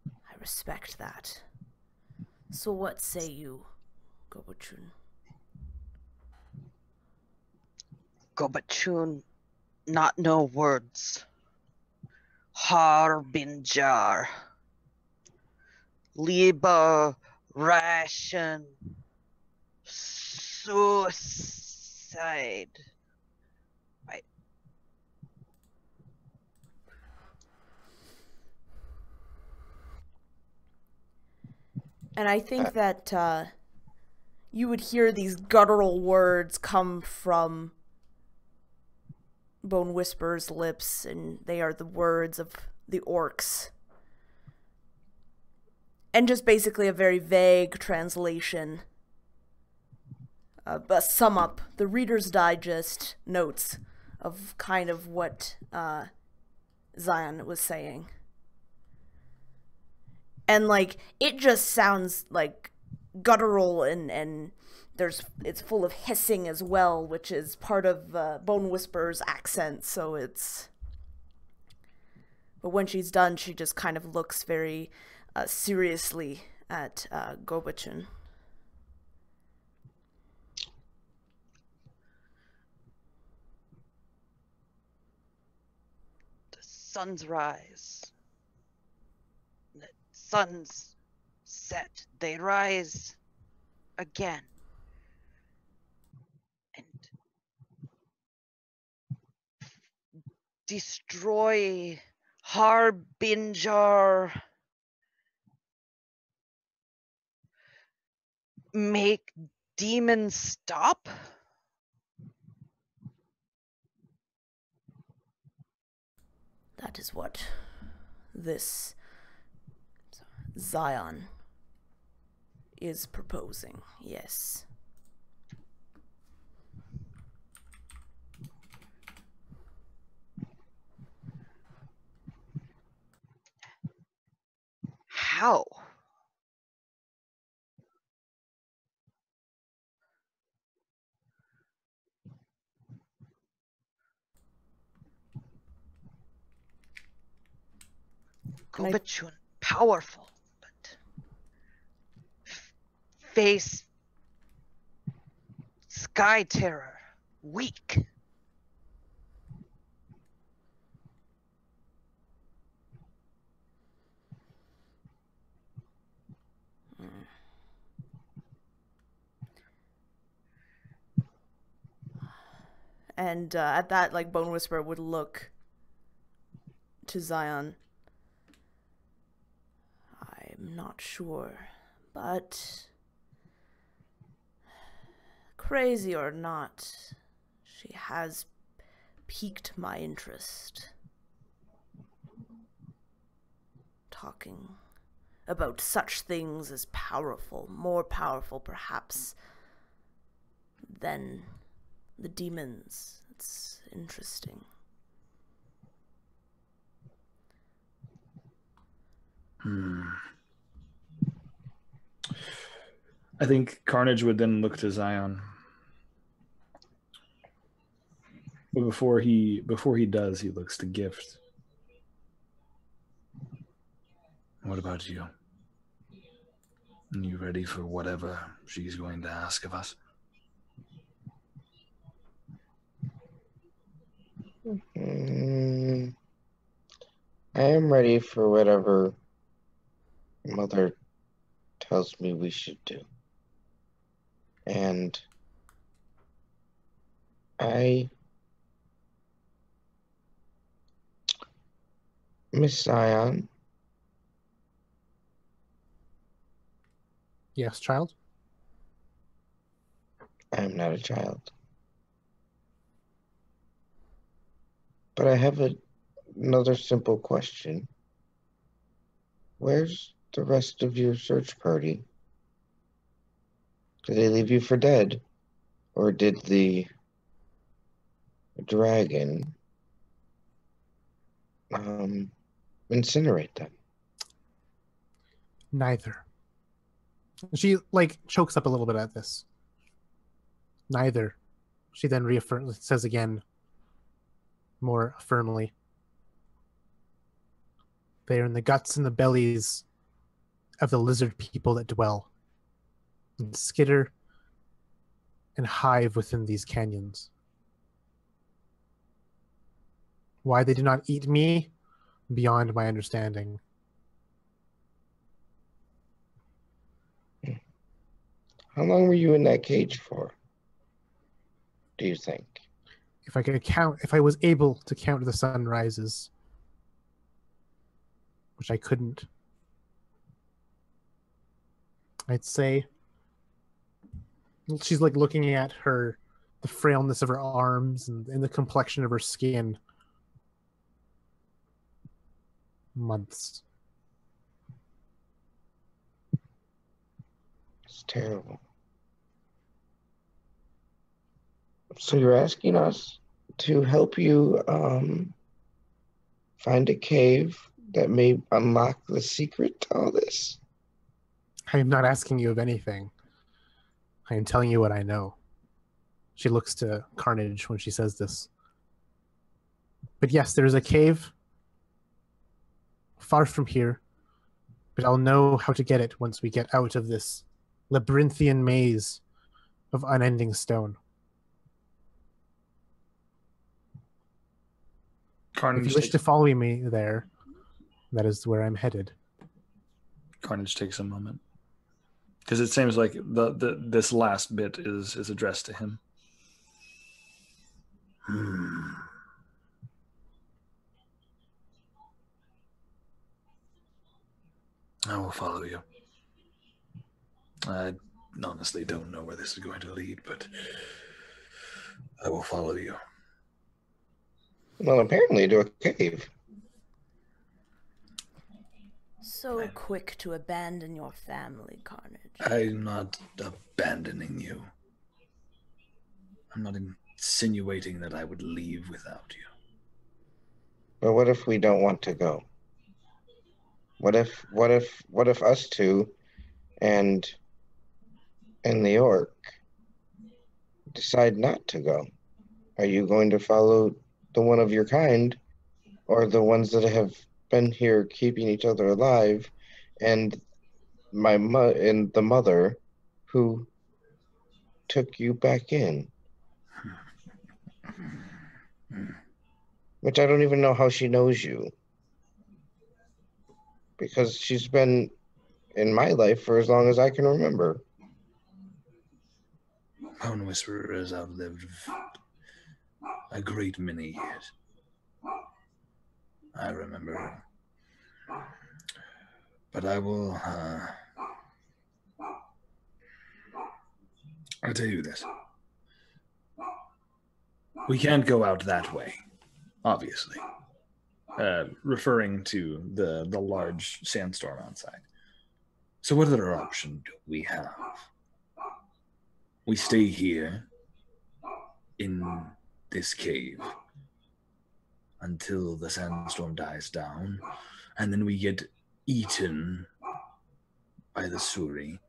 I respect that. So what say you, Gobachun? Gobachun, not know words. Harbinger. Liberation. Suicide. Right. And I think that you would hear these guttural words come from Bone Whisperer's lips, and they are the words of the orcs. And just basically a very vague translation. But sum up the Reader's Digest notes of kind of what Zion was saying. And like it just sounds like guttural and it's full of hissing as well, which is part of Bone Whisperer's accent, so it's... But when she's done, she just kind of looks very seriously at Gobachun. The suns rise. The suns set. They rise again. And destroy, harbinger, make demons stop? That is what this Zion is proposing, yes. How? Gobachun, powerful, but face Sky Terror, weak. And at that, like, Bone Whisperer would look to Zion. I'm not sure, but crazy or not, she has piqued my interest. Talking about such things as powerful, more powerful perhaps than the demons. It's interesting. I think Carnage would then look to Zion. But before he does, he looks to Gift. What about you? Are you ready for whatever she's going to ask of us? I am ready for whatever Mother tells me we should do. And Miss Zion. Yes, child? I am not a child. But I have another simple question. Where's the rest of your search party? Did they leave you for dead? Or did the dragon incinerate them? Neither. She, like, chokes up a little bit at this. Neither. She then says again, more firmly. They are in the guts and the bellies of the lizard people that dwell and skitter and hive within these canyons. Why they do not eat me, beyond my understanding. How long were you in that cage for? Do you think? If I was able to count the sunrises, which I couldn't, I'd say she's like looking at the frailness of her arms and the complexion of her skin. Months. It's terrible. So you're asking us to help you find a cave that may unlock the secret to all this? I am not asking you of anything. I am telling you what I know. She looks to Carnage when she says this. But yes, there is a cave far from here, but I'll know how to get it once we get out of this labyrinthian maze of unending stone. Carnage If you wish to follow me there, that is where I'm headed. Carnage takes a moment, because it seems like this last bit is addressed to him. I will follow you. I honestly don't know where this is going to lead, but I will follow you. Well, apparently to a cave. So quick to abandon your family, Carnage. I'm not abandoning you. I'm not insinuating that I would leave without you. But what if we don't want to go? What if us two and the orc decide not to go? Are you going to follow the one of your kind, or the ones that have been here keeping each other alive, and the mother who took you back in? Which I don't even know how she knows you, because she's been in my life for as long as I can remember. Bone Whisperer has outlived a great many years. I remember her. But I will, I'll tell you this. We can't go out that way, obviously. Referring to the large sandstorm outside. So what other option do we have? We stay here in this cave until the sandstorm dies down, and then we get eaten by the Suri,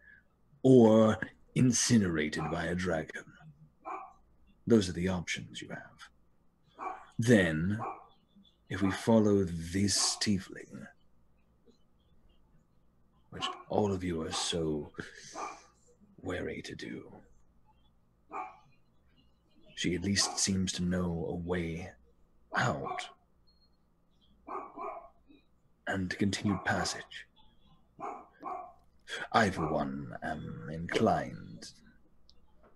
or incinerated by a dragon. Those are the options you have. Then, if we follow this tiefling, which all of you are so wary to do, she at least seems to know a way out and continued passage. I, for one, am inclined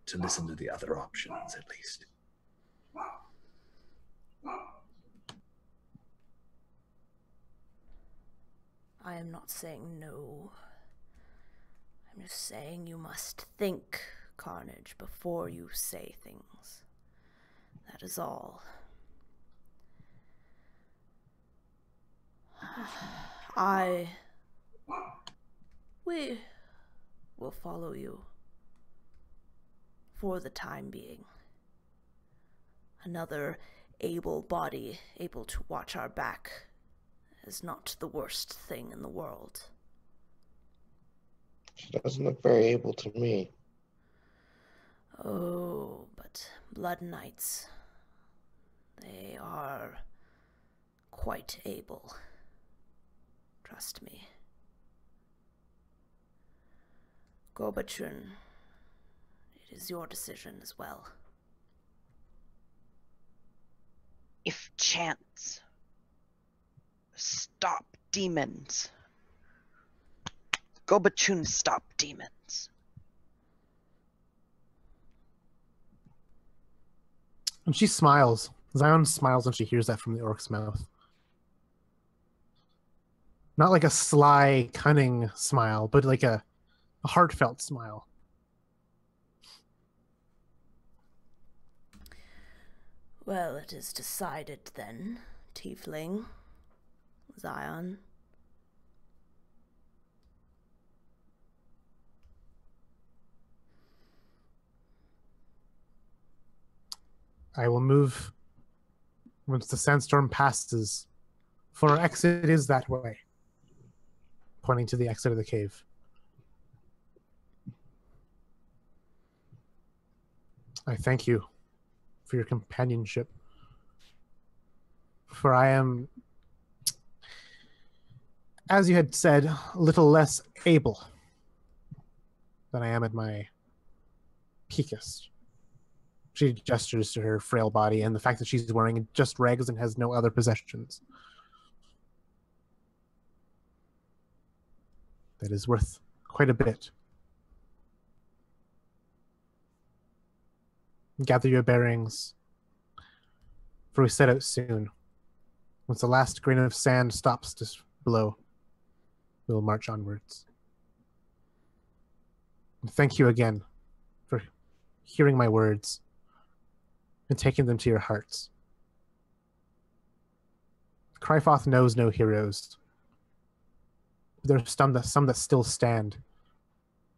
to listen to the other options, at least. I am not saying no. I'm just saying you must think, Carnage, before you say things. That is all. We will follow you for the time being. Another able body able to watch our back is not the worst thing in the world. She doesn't look very able to me. Oh, but Blood Knights, they are quite able. Trust me. Gobachun, it is your decision as well. If chance stop demons, Gobachun stop demons. And she smiles. Zion smiles when she hears that from the orc's mouth. Not like a sly, cunning smile, but like a heartfelt smile. Well, it is decided then, Tiefling. Zion. I will move once the sandstorm passes, for our exit is that way. Pointing to the exit of the cave. I thank you for your companionship. For I am, as you had said, a little less able than I am at my peakest. She gestures to her frail body and the fact that she's wearing just rags and has no other possessions. That is worth quite a bit. Gather your bearings, for we set out soon, once the last grain of sand stops to blow. we'll march onwards. And thank you again for hearing my words and taking them to your hearts. Crifoth knows no heroes. There are some that still stand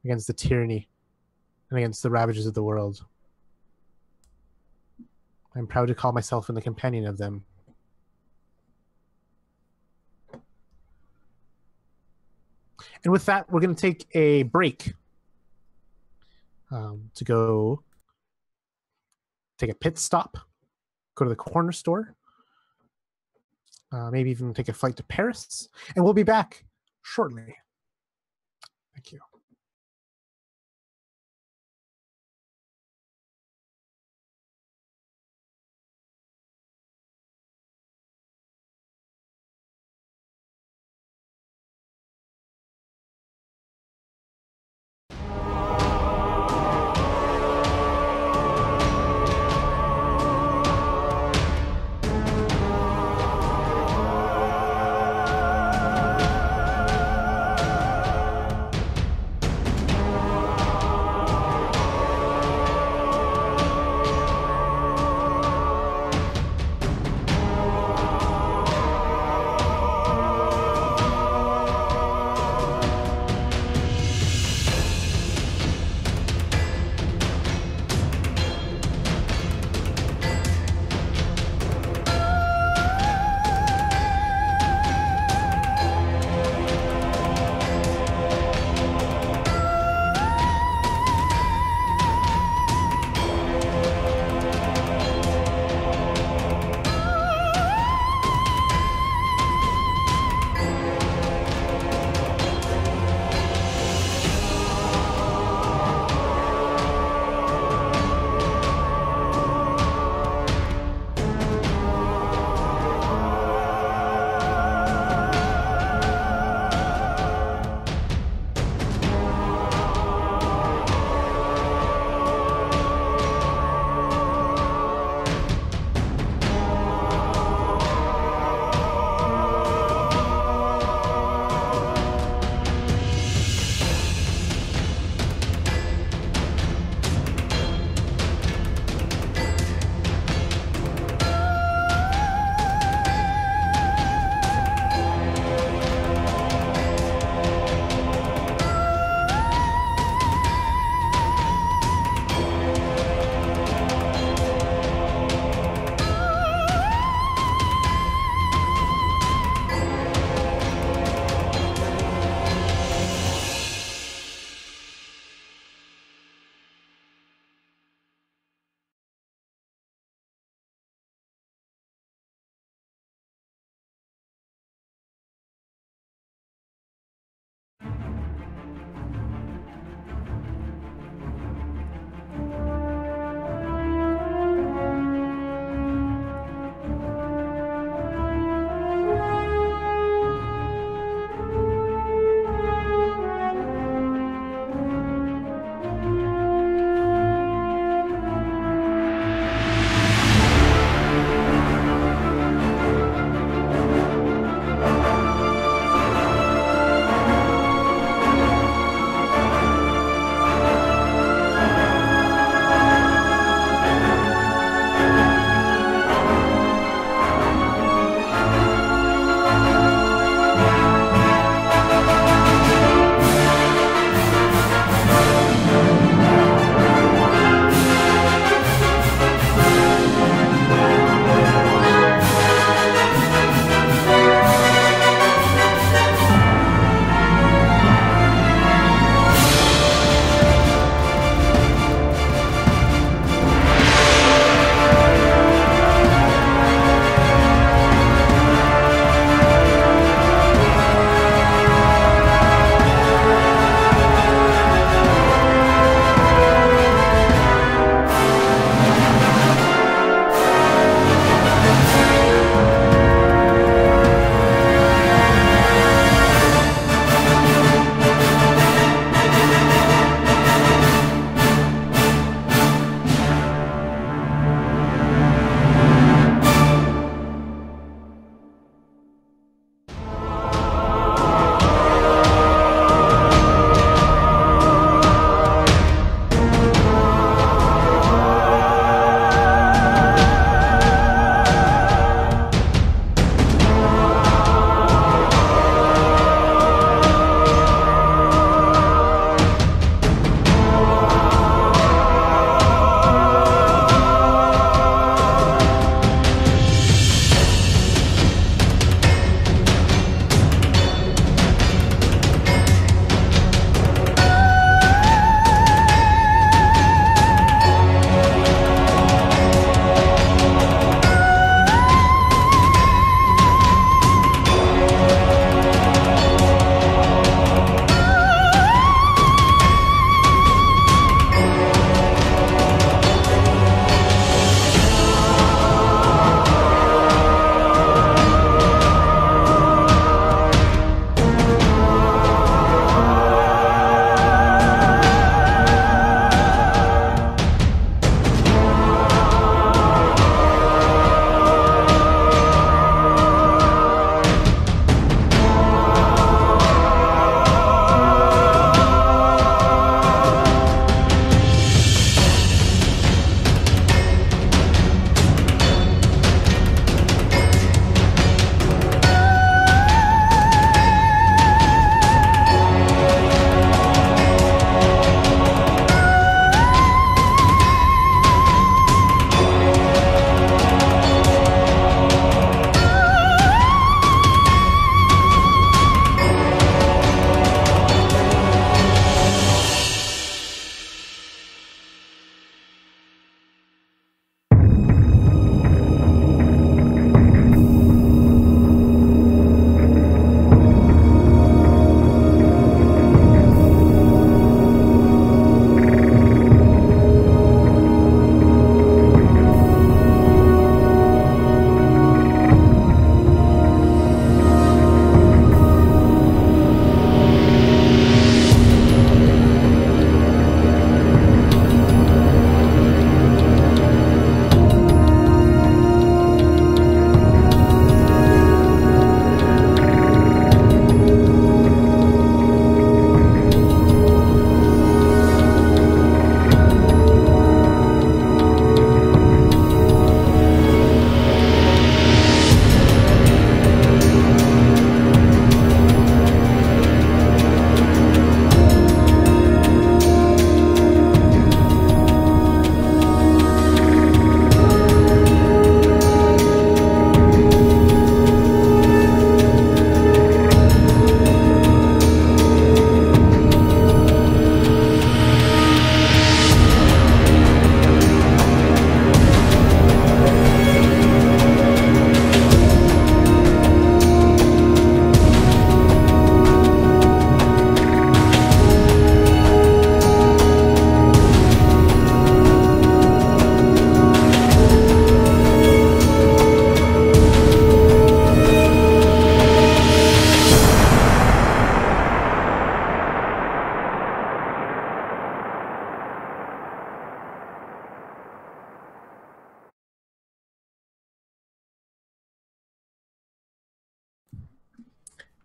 against the tyranny and against the ravages of the world. I'm proud to call myself a companion of them. And with that, we're going to take a break to go take a pit stop, go to the corner store, maybe even take a flight to Paris, and we'll be back shortly. Thank you.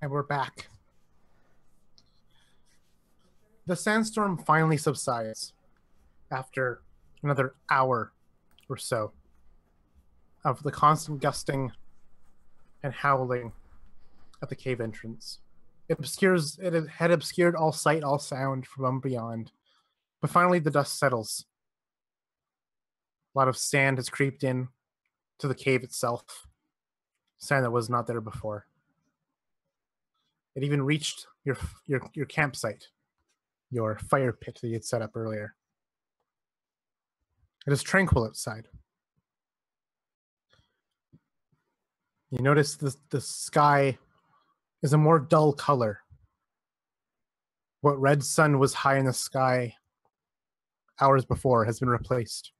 And we're back. The sandstorm finally subsides after another hour or so of the constant gusting and howling at the cave entrance. It had obscured all sight, all sound from beyond. But finally the dust settles. A lot of sand has creeped in to the cave itself. Sand that was not there before. It even reached your campsite, your fire pit that you had set up earlier. It is tranquil outside. You notice the sky is a more dull color. What red sun was high in the sky hours before has been replaced.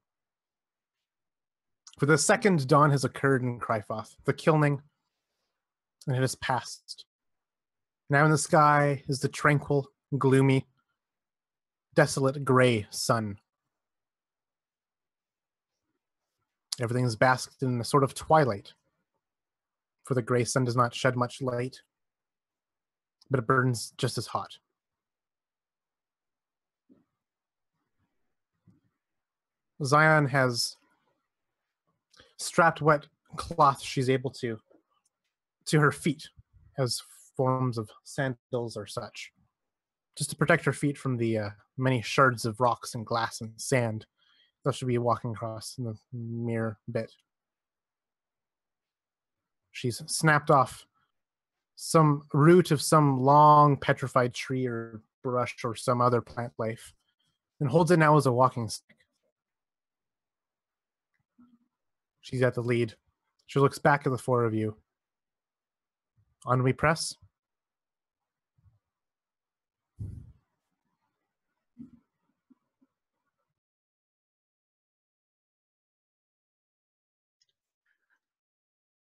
For the second dawn has occurred in Crifoth, the kilning, and it has passed. Now in the sky is the tranquil, gloomy, desolate gray sun. Everything is basked in a sort of twilight, for the gray sun does not shed much light, but it burns just as hot. Zion has strapped wet cloth she's able to her feet as forms of sandals or such, just to protect her feet from the many shards of rocks and glass and sand that she'll be walking across in the mere bit. She's snapped off some root of some long petrified tree or brush or some other plant life and holds it now as a walking stick. She's at the lead. She looks back at the four of you. On we press.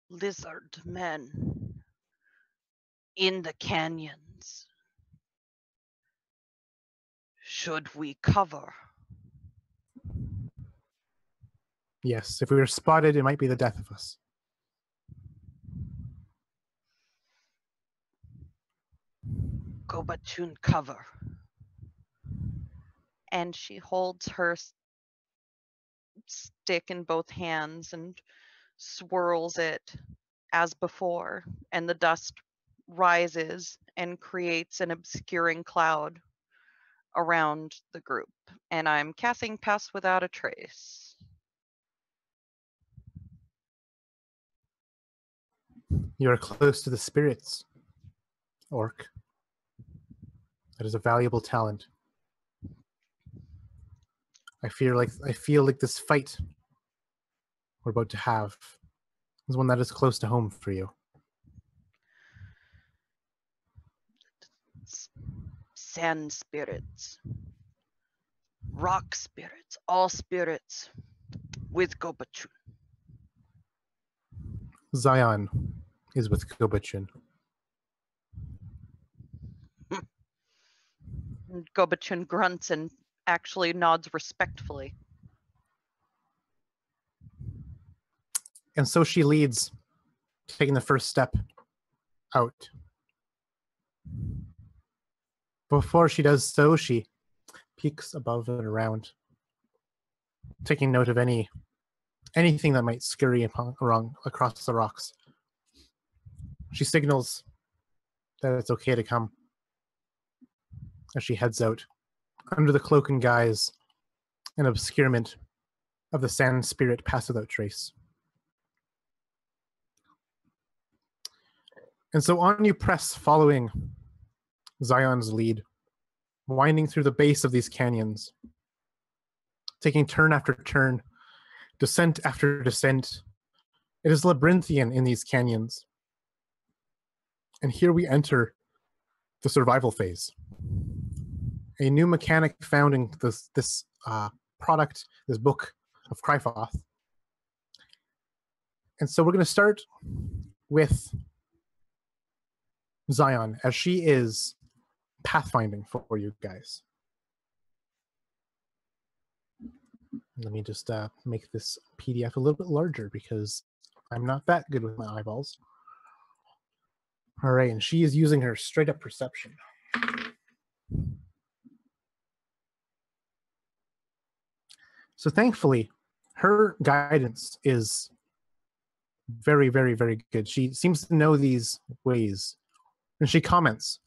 Lizard men in the canyons. Should we cover? Yes, if we were spotted, it might be the death of us. Go Batun cover. And she holds her stick in both hands and swirls it as before, and the dust rises and creates an obscuring cloud around the group. And I'm casting Pass Without a Trace. You are close to the spirits, Orc. That is a valuable talent. I feel like this fight we're about to have is one that is close to home for you. Sand spirits, rock spirits, all spirits with Gobachun. Zion is with Gobachun. Gobachun grunts and actually nods respectfully. And so she leads, taking the first step out. Before she does so, she peeks above and around, taking note of anything that might scurry across the rocks. She signals that it's okay to come as she heads out under the cloak and guise and obscurement of the sand spirit Pass Without Trace. And so on you press, following Zion's lead, winding through the base of these canyons, taking turn after turn, descent after descent. It is labyrinthian in these canyons. And here we enter the survival phase. A new mechanic found in this product, this book of Crifoth. And so we're going to start with Zion, as she is pathfinding for you guys. Let me just make this PDF a little bit larger because I'm not that good with my eyeballs. All right, and she is using her straight up perception. So thankfully, her guidance is very, very, very good. She seems to know these ways. And she comments,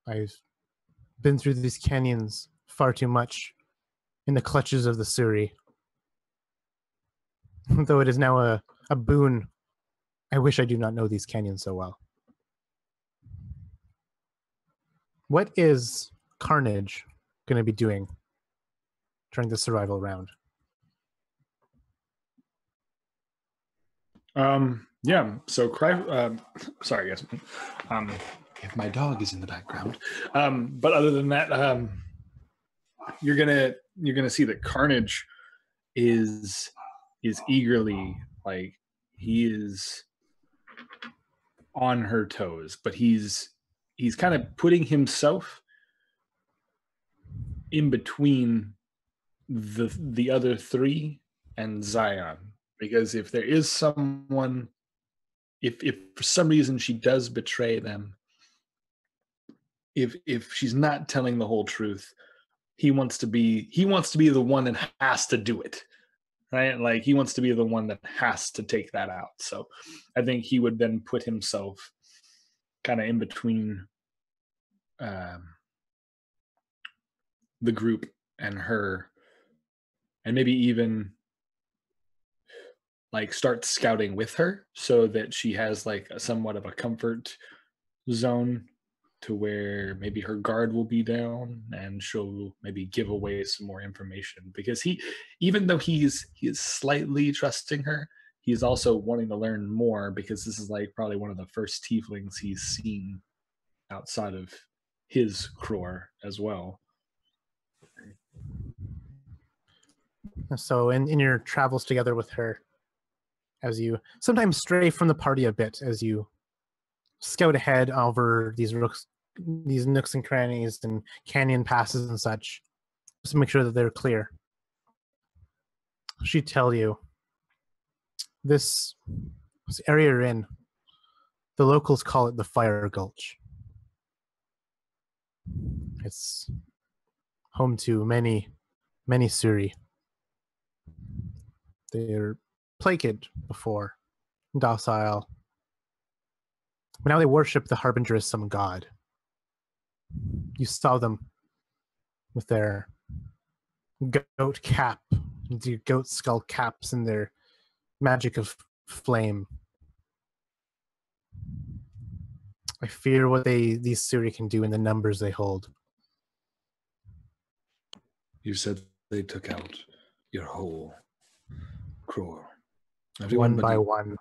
I've been through these canyons far too much in the clutches of the Suri. Though it is now a boon, I wish I do not know these canyons so well. What is Carnage going to be doing during the survival round? Yeah, so sorry guys. If my dog is in the background. But other than that, you're gonna see that Carnage is eagerly, like, he is on her toes, but he's kind of putting himself in between the other three and Zion, because if there is someone, if for some reason she does betray them, if she's not telling the whole truth, he wants to be the one that has to do it, right? Like, he wants to be the one that has to take that out. So I think he would then put himself kind of in between the group and her, and maybe even like start scouting with her so that she has like somewhat of a comfort zone to where maybe her guard will be down and she'll maybe give away some more information, because even though he is slightly trusting her, he's also wanting to learn more, because this is like probably one of the first tieflings he's seen outside of his Kror as well. So in your travels together with her, as you sometimes stray from the party a bit, as you scout ahead over these nooks and crannies and canyon passes and such, just to make sure that they're clear, she'd tell you, this area you're in, the locals call it the Fire Gulch. It's home to many, many Suri. They're plagued before, docile. But now they worship the Harbinger as some god. You saw them with their goat cap, the goat skull caps, and their magic of flame. I fear what these Suri can do in the numbers they hold. You said they took out your whole Kror. One by one.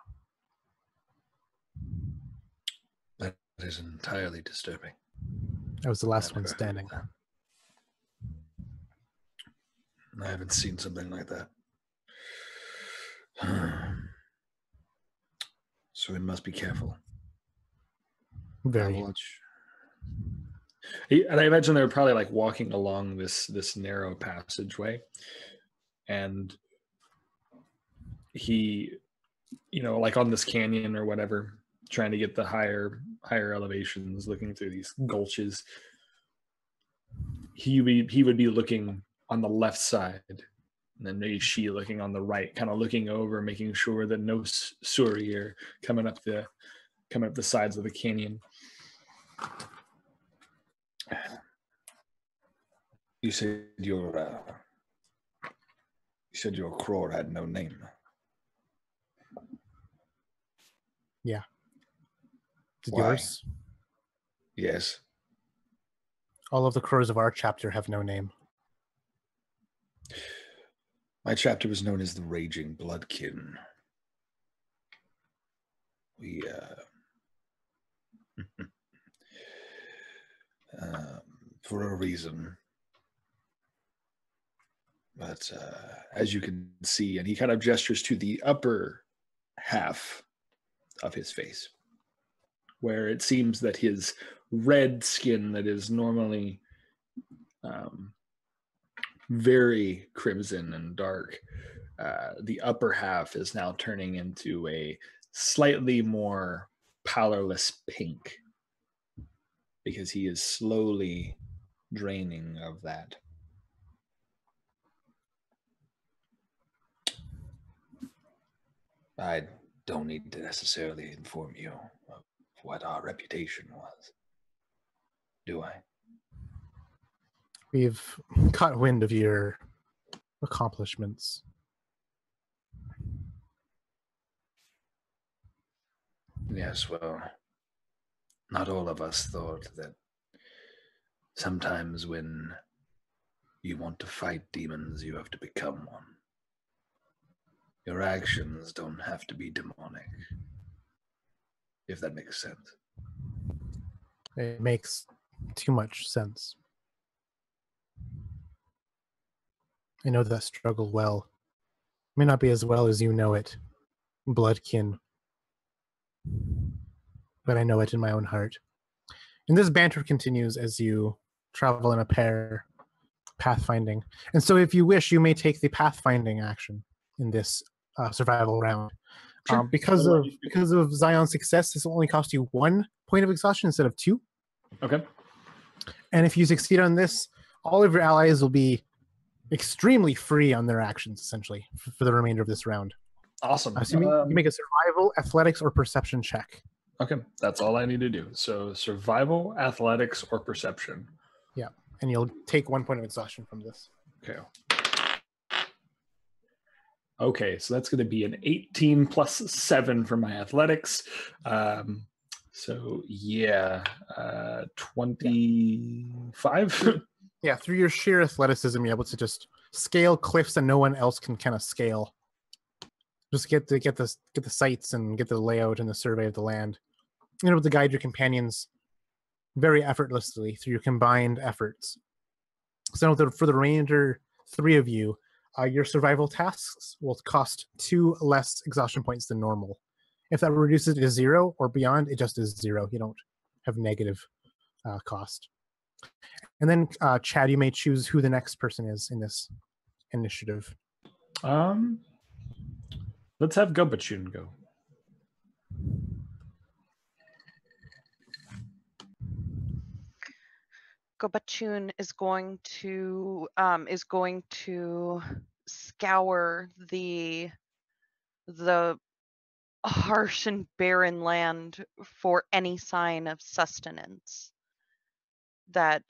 That is entirely disturbing. I was the last one standing. I haven't seen something like that. So we must be careful. Very. Watch. And I imagine they were probably like walking along this narrow passageway, and he, like on this canyon or whatever, trying to get the higher elevations, looking through these gulches. He would be looking on the left side, and then maybe she looking on the right, kind of looking over, making sure that no Suri are coming up the sides of the canyon. You said your Kror had no name. Yeah. Did Why? yours? Yes. All of the crows of our chapter have no name. My chapter was known as the Raging Bloodkin. We for a reason. But as you can see, and he kind of gestures to the upper half of his face, where it seems that his red skin that is normally very crimson and dark, the upper half is now turning into a slightly more pallorless pink because he is slowly draining of that. I don't need to necessarily inform you of what our reputation was, do I? We've caught wind of your accomplishments. Yes, well, not all of us thought that sometimes when you want to fight demons, you have to become one. Your actions don't have to be demonic, if that makes sense. It makes too much sense. I know that struggle well. May not be as well as you know it, bloodkin, but I know it in my own heart. And this banter continues as you travel in a pair, pathfinding. And so if you wish, you may take the pathfinding action in this survival round. Sure. Because of Zion's success, this will only cost you 1 point of exhaustion instead of 2. Okay. And if you succeed on this, all of your allies will be extremely free on their actions, essentially, for the remainder of this round. Awesome. Assuming you make a survival, athletics, or perception check. Okay, that's all I need to do. So survival, athletics, or perception. Yeah, and you'll take 1 point of exhaustion from this. Okay. Okay, so that's going to be an 18 plus 7 for my athletics. So yeah, 25. Yeah, through your sheer athleticism, you're able to just scale cliffs that no one else can kind of scale. Just get the sights and get the layout and the survey of the land. You're able to guide your companions very effortlessly through your combined efforts. So for the remainder 3 of you, your survival tasks will cost 2 less exhaustion points than normal. If that reduces it to 0 or beyond, it just is 0. You don't have negative cost. And then, Chad, you may choose who the next person is in this initiative. Let's have Gobachun go. Gobachun is going to scour the harsh and barren land for any sign of sustenance that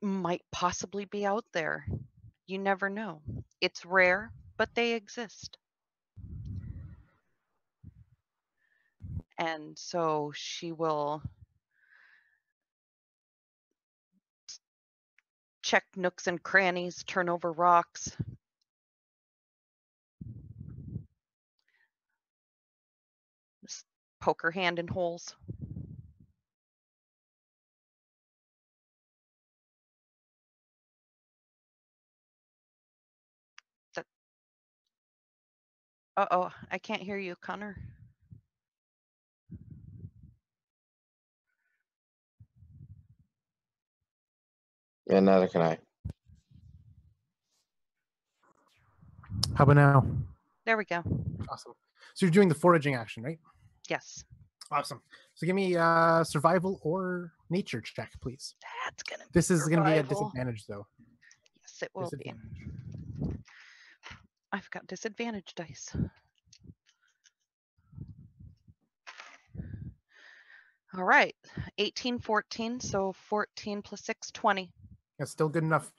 might possibly be out there. You never know. It's rare, but they exist. And so she will check nooks and crannies, turn over rocks. Just poke her hand in holes. Uh-oh, I can't hear you, Connor. And neither can I. How about now? There we go. Awesome. So you're doing the foraging action, right? Yes. Awesome. So give me survival or nature check, please. That's gonna be This is going to be at survival. disadvantage, though. Yes, it will be. I've got disadvantage dice. All right, 18, 14, so 14 plus 6, 20. That's still good enough.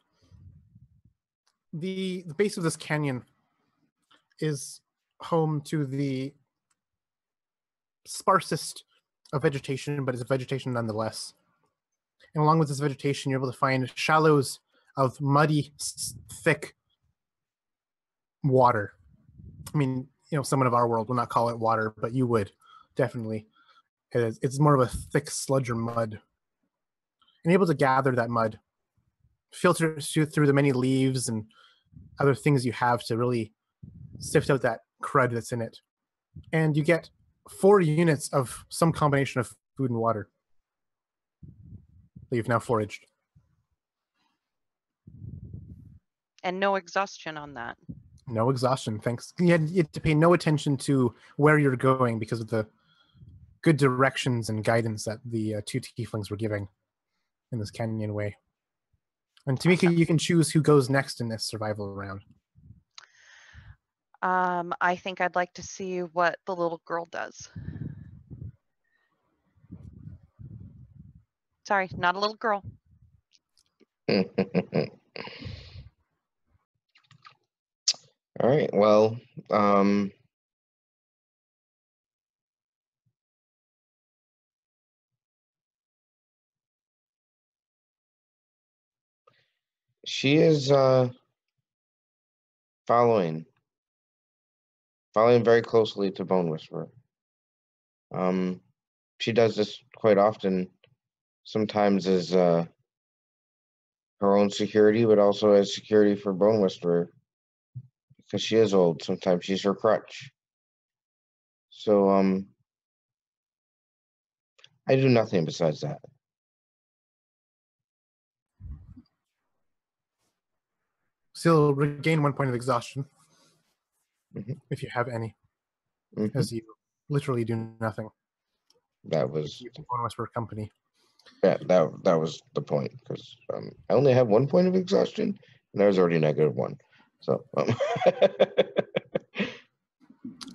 The base of this canyon is home to the sparsest of vegetation, but it's vegetation nonetheless. And along with this vegetation, you're able to find shallows of muddy, thick water. I mean, someone of our world will not call it water, but you would definitely. It's more of a thick sludge or mud. And able to gather that mud, filter through the many leaves and other things you have to really sift out that crud that's in it. And you get 4 units of some combination of food and water that you've now foraged. And no exhaustion on that. No exhaustion, thanks. You had to pay no attention to where you're going because of the good directions and guidance that the two tieflings were giving in this canyon way. And Tamika, Awesome. you can choose who goes next in this survival round. I think I'd like to see what the little girl does. Sorry, not a little girl. All right. Well, she is following very closely to Bone Whisperer. She does this quite often, sometimes as her own security, but also as security for Bone Whisperer, because she is old. Sometimes she's her crutch. So, I do nothing besides that. Still regain 1 point of exhaustion, Mhm. if you have any, Mhm. as you literally do nothing. That was You Bone Whisperer company. that was the point, because I only have 1 point of exhaustion, and I was already -1. So,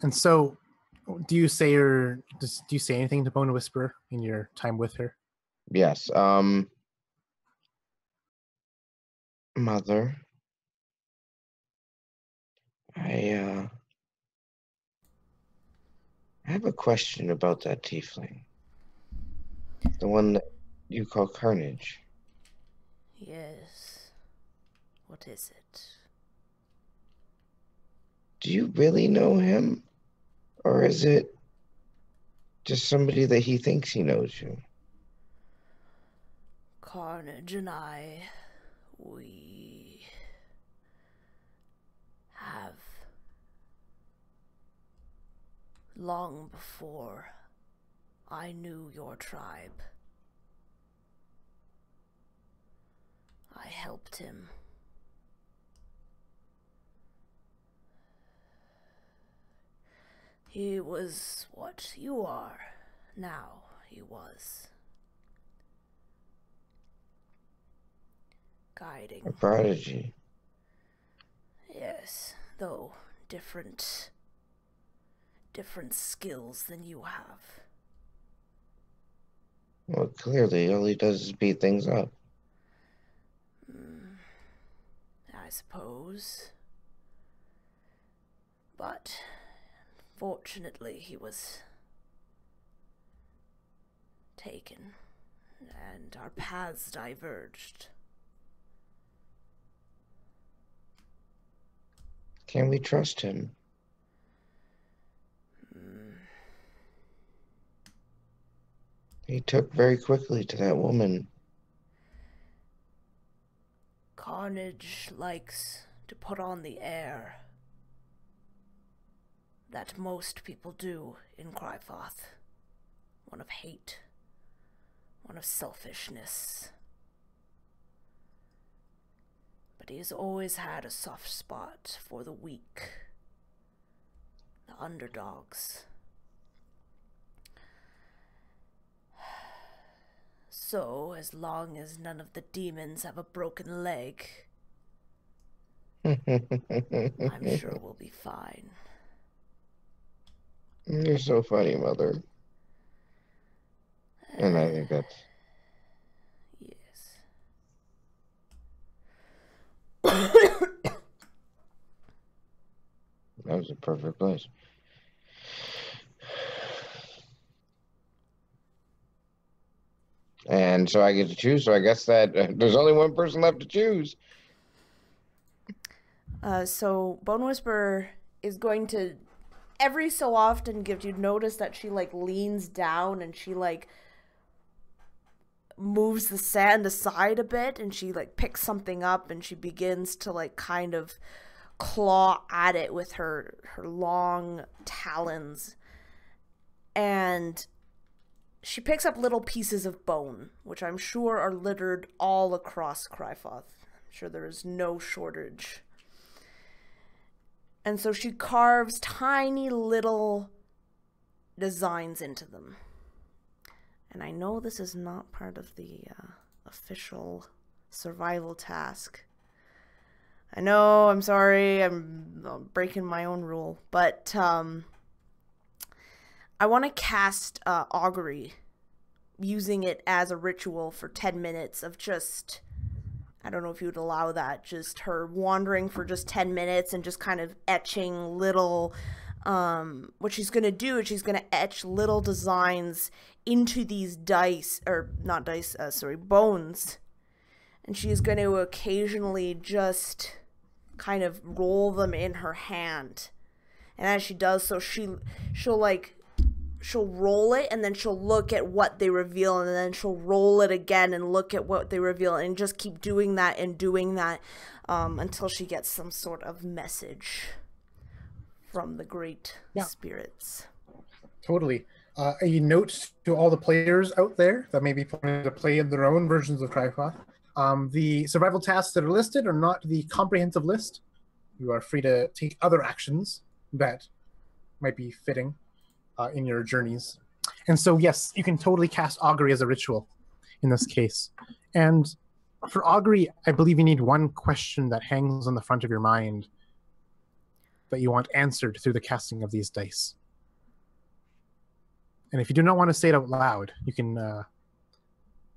And so, do you say anything to Bone Whisperer in your time with her? yes. Mother, I have a question about that tiefling. The one that you call Carnage. Yes. What is it? Do you really know him? Or is it just somebody that he thinks he knows you? Carnage and I, we have long before I knew your tribe. I helped him. He was what you are now. He was guiding. A prodigy. Yes, though different skills than you have. Well, clearly, all he does is beat things up. I suppose. But fortunately, he was taken, and our paths diverged. Can we trust him? He took very quickly to that woman. Carnage likes to put on the air that most people do in Crifoth. One of hate, one of selfishness. But he has always had a soft spot for the weak, the underdogs. So, as long as none of the demons have a broken leg, I'm sure we'll be fine. You're so funny, Mother. And I think that's... Yes. That was a perfect place. And so I get to choose, so I guess that there's only one person left to choose. So Bone Whisperer is going to every so often you'd notice that she like leans down and she like moves the sand aside a bit, and she like picks something up and she begins to like kind of claw at it with her long talons, and she picks up little pieces of bone, which I'm sure are littered all across Crifoth. I'm sure there is no shortage. And so she carves tiny little designs into them. And I know this is not part of the official survival task. I know, I'm sorry, I'm breaking my own rule, but I want to cast augury, using it as a ritual for 10 minutes of just, I don't know if you would allow that, just her wandering for just 10 minutes and just kind of etching little, what she's going to do is she's going to etch little designs into these bones. And she's going to occasionally just kind of roll them in her hand. And as she does so, she'll roll it and then she'll look at what they reveal, and then she'll roll it again and look at what they reveal, and just keep doing that until she gets some sort of message from the great spirits. Totally. A note to all the players out there that may be planning to play in their own versions of Crifoth. The survival tasks that are listed are not the comprehensive list. You are free to take other actions that might be fitting in your journeys. And so, yes, you can totally cast augury as a ritual in this case. And for augury, I believe you need one question that hangs on the front of your mind that you want answered through the casting of these dice. And if you do not want to say it out loud, you can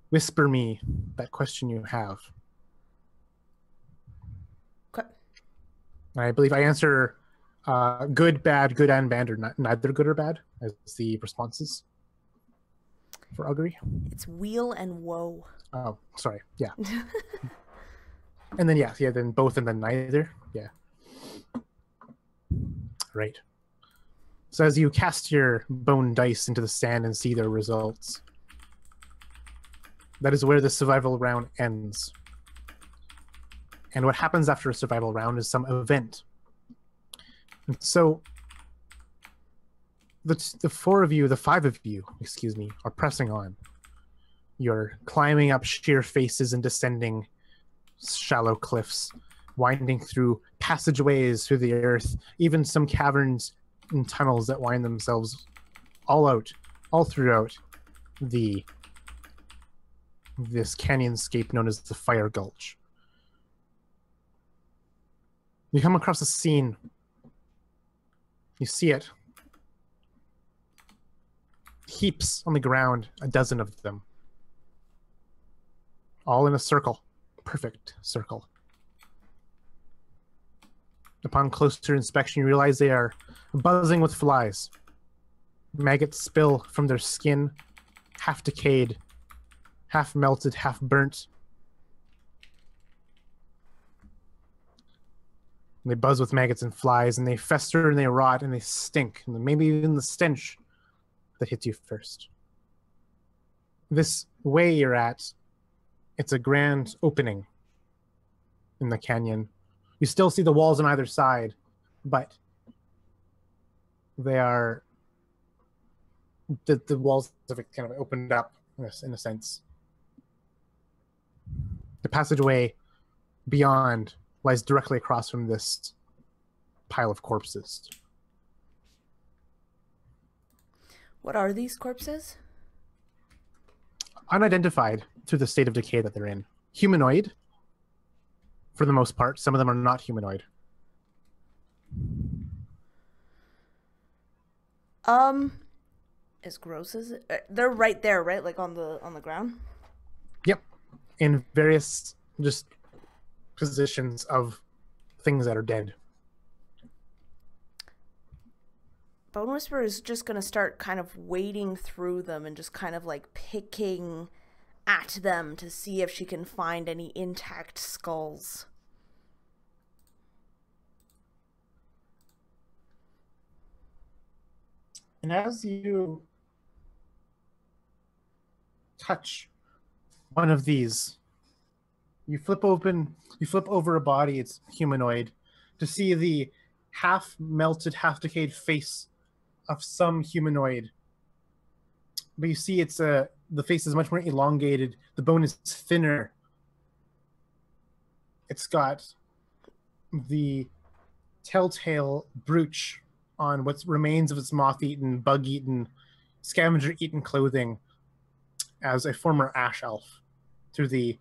whisper me that question you have. Okay. I believe I answer good, bad, good and bad, or neither good or bad as the responses for augury. It's weal and woe. Oh, sorry. Yeah. And then then both and then neither. Yeah. Right. So as you cast your bone dice into the sand and see their results, that is where the survival round ends. And what happens after a survival round is some event. And so the five of you, are pressing on. You're climbing up sheer faces and descending shallow cliffs, winding through passageways through the earth, even some caverns and tunnels that wind themselves all throughout this canyonscape known as the Fire Gulch. You come across a scene. You see it. Heaps on the ground, a dozen of them. All in a circle. Perfect circle. Upon closer inspection, you realize they are buzzing with flies. Maggots spill from their skin, half decayed, half melted, half burnt. And they buzz with maggots and flies, and they fester and they rot and they stink, and maybe even the stench that hits you first. This way you're at, it's a grand opening in the canyon. You still see the walls on either side, but they are the walls have kind of opened up in a sense. The passageway beyond lies directly across from this pile of corpses. What are these corpses? Unidentified through the state of decay that they're in. Humanoid, for the most part. Some of them are not humanoid. As gross as it, they're right there, right? Like on the ground? Yep. In various just positions of things that are dead. Bone Whisperer is just going to start kind of wading through them and just kind of like picking at them to see if she can find any intact skulls. And as you touch one of these, you flip over a body, it's humanoid, to see the half melted, half decayed face of some humanoid. But you see the face is much more elongated, the bone is thinner. It's got the telltale brooch on what remains of its moth-eaten, bug-eaten, scavenger-eaten clothing as a former ash elf through the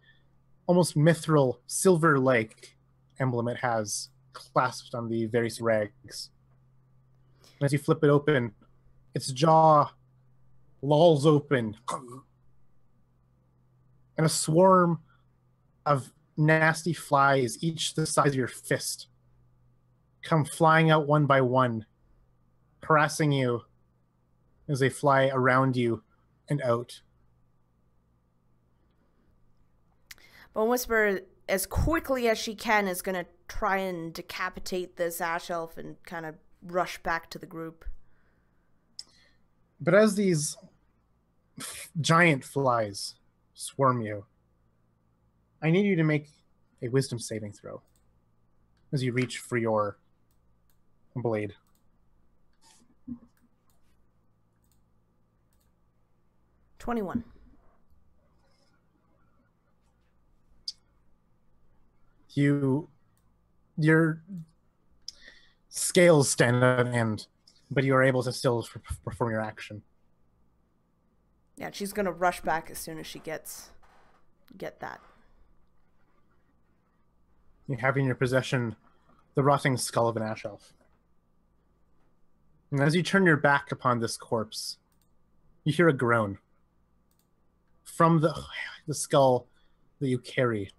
almost mithril silver-like emblem it has clasped on the various rags. As you flip it open, its jaw lolls open, and a swarm of nasty flies, each the size of your fist, come flying out one by one, harassing you as they fly around you and out. Bone Whisperer, as quickly as she can, is going to try and decapitate this ash elf and kind of rush back to the group. But as these giant flies swarm you, I need you to make a wisdom saving throw as you reach for your blade. $21. Your scales stand on end, but you are able to still perform your action. Yeah, she's gonna rush back as soon as she get that. You have in your possession the rotting skull of an ash elf. And as you turn your back upon this corpse, you hear a groan from the skull that you carry.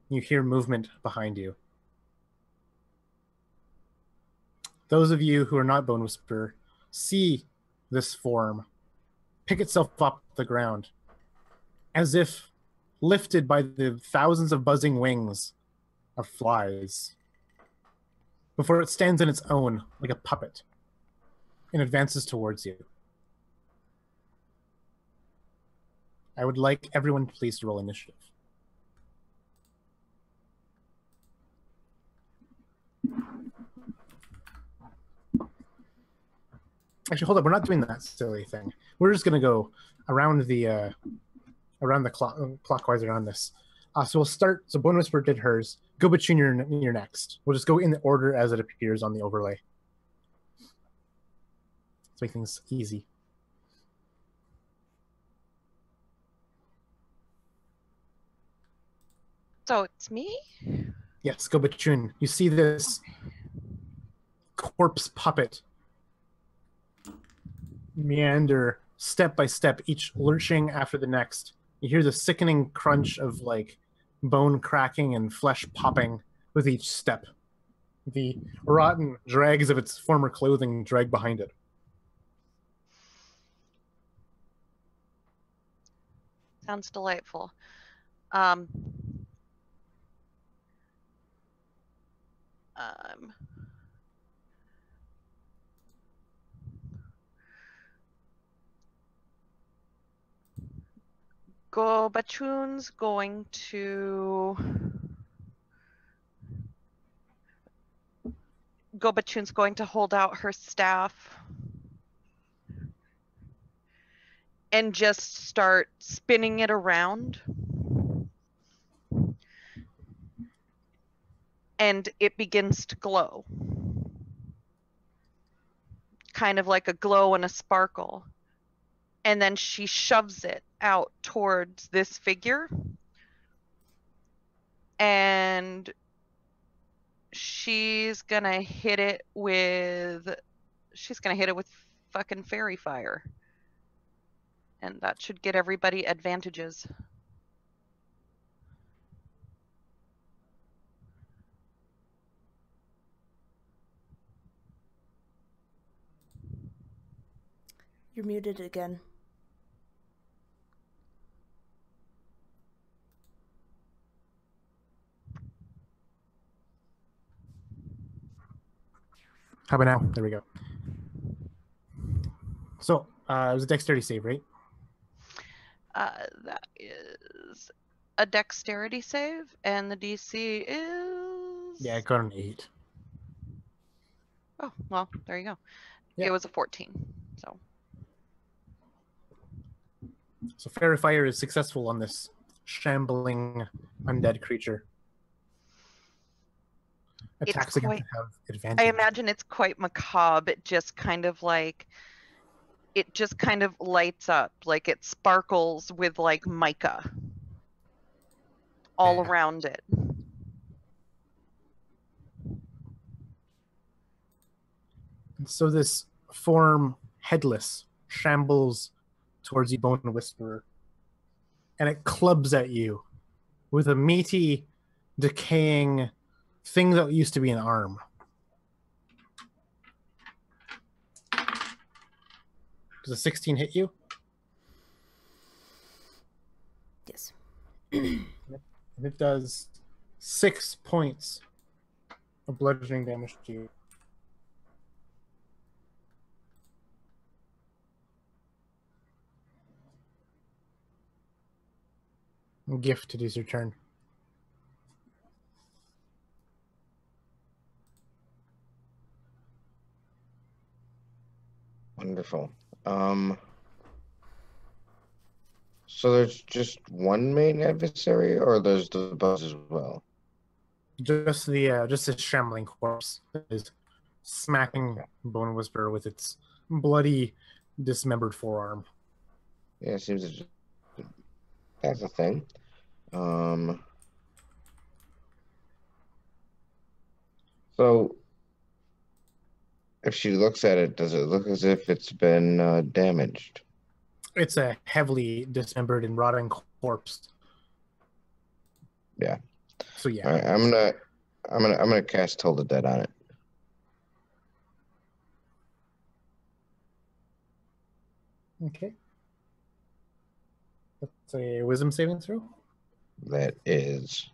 You hear movement behind you. Those of you who are not Bone Whisperer see this form pick itself up the ground, as if lifted by the thousands of buzzing wings of flies, before it stands on its own like a puppet and advances towards you. I would like everyone please to roll initiative. Actually, hold up. We're not doing that silly thing. We're just going to go around the clockwise around this. So we'll start. So Bone Whisperer did hers. Go between your next. We'll just go in the order as it appears on the overlay. Let's make things easy. So it's me? Yes, go between. You see this corpse puppet meander step by step, each lurching after the next. You hear the sickening crunch of like bone cracking and flesh popping with each step. The rotten dregs of its former clothing drag behind it. Sounds delightful. Go-Between's going to hold out her staff and just start spinning it around. And it begins to glow. Kind of like a glow and a sparkle. And then she shoves it out towards this figure. And she's gonna hit it with fucking fairy fire. And that should get everybody advantages. You're muted again. How about now? There we go. So, it was a dexterity save, right? That is a dexterity save, and the DC is... Yeah, I got an 8. Oh, well, there you go. Yeah. It was a 14, so... So Fairy Fire is successful on this shambling undead creature. attacks against quite, it have I advantage. imagine it's quite macabre. It just kind of like, it just kind of lights up, like it sparkles with like mica all Yeah. around it. And so this form, headless, shambles towards you, Bone Whisperer, and it clubs at you with a meaty, decaying thing that used to be an arm. Does a 16 hit you? Yes. And it does 6 points of bludgeoning damage to you. Gift, it is your turn. Wonderful. So there's just one main adversary, or there's the boss as well? Just this shambling corpse that is smacking Bone Whisperer with its bloody, dismembered forearm. Yeah, it seems that's a thing. So if she looks at it, does it look as if it's been damaged? It's a heavily dismembered and rotting corpse. Yeah. So yeah. All right, I'm gonna cast Toll the Dead on it. Okay. That's a wisdom saving throw. That is.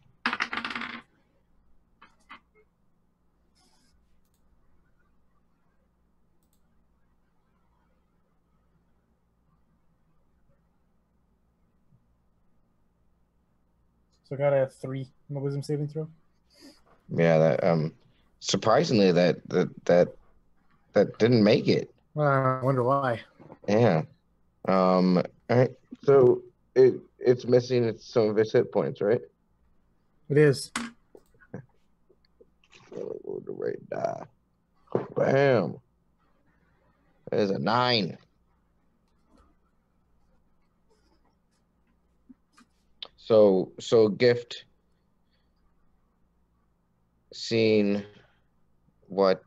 So I got a 3 on the wisdom saving throw. Yeah, that surprisingly that didn't make it. I wonder why. Yeah. All right. So it's missing some of its hit points, right? It is. Oh, the right die. Bam. That is a 9. So Gift, seeing what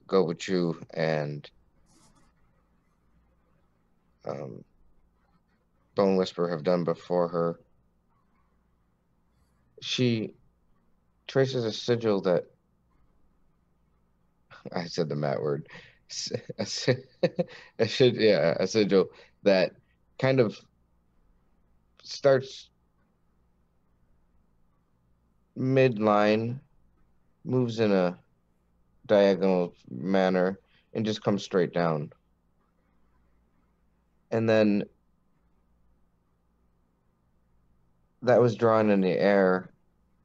Gobuchu and Bone Whisperer have done before her, she traces a sigil that I said the mat word. A sigil that kind of starts midline, moves in a diagonal manner, and just comes straight down. And then that was drawn in the air,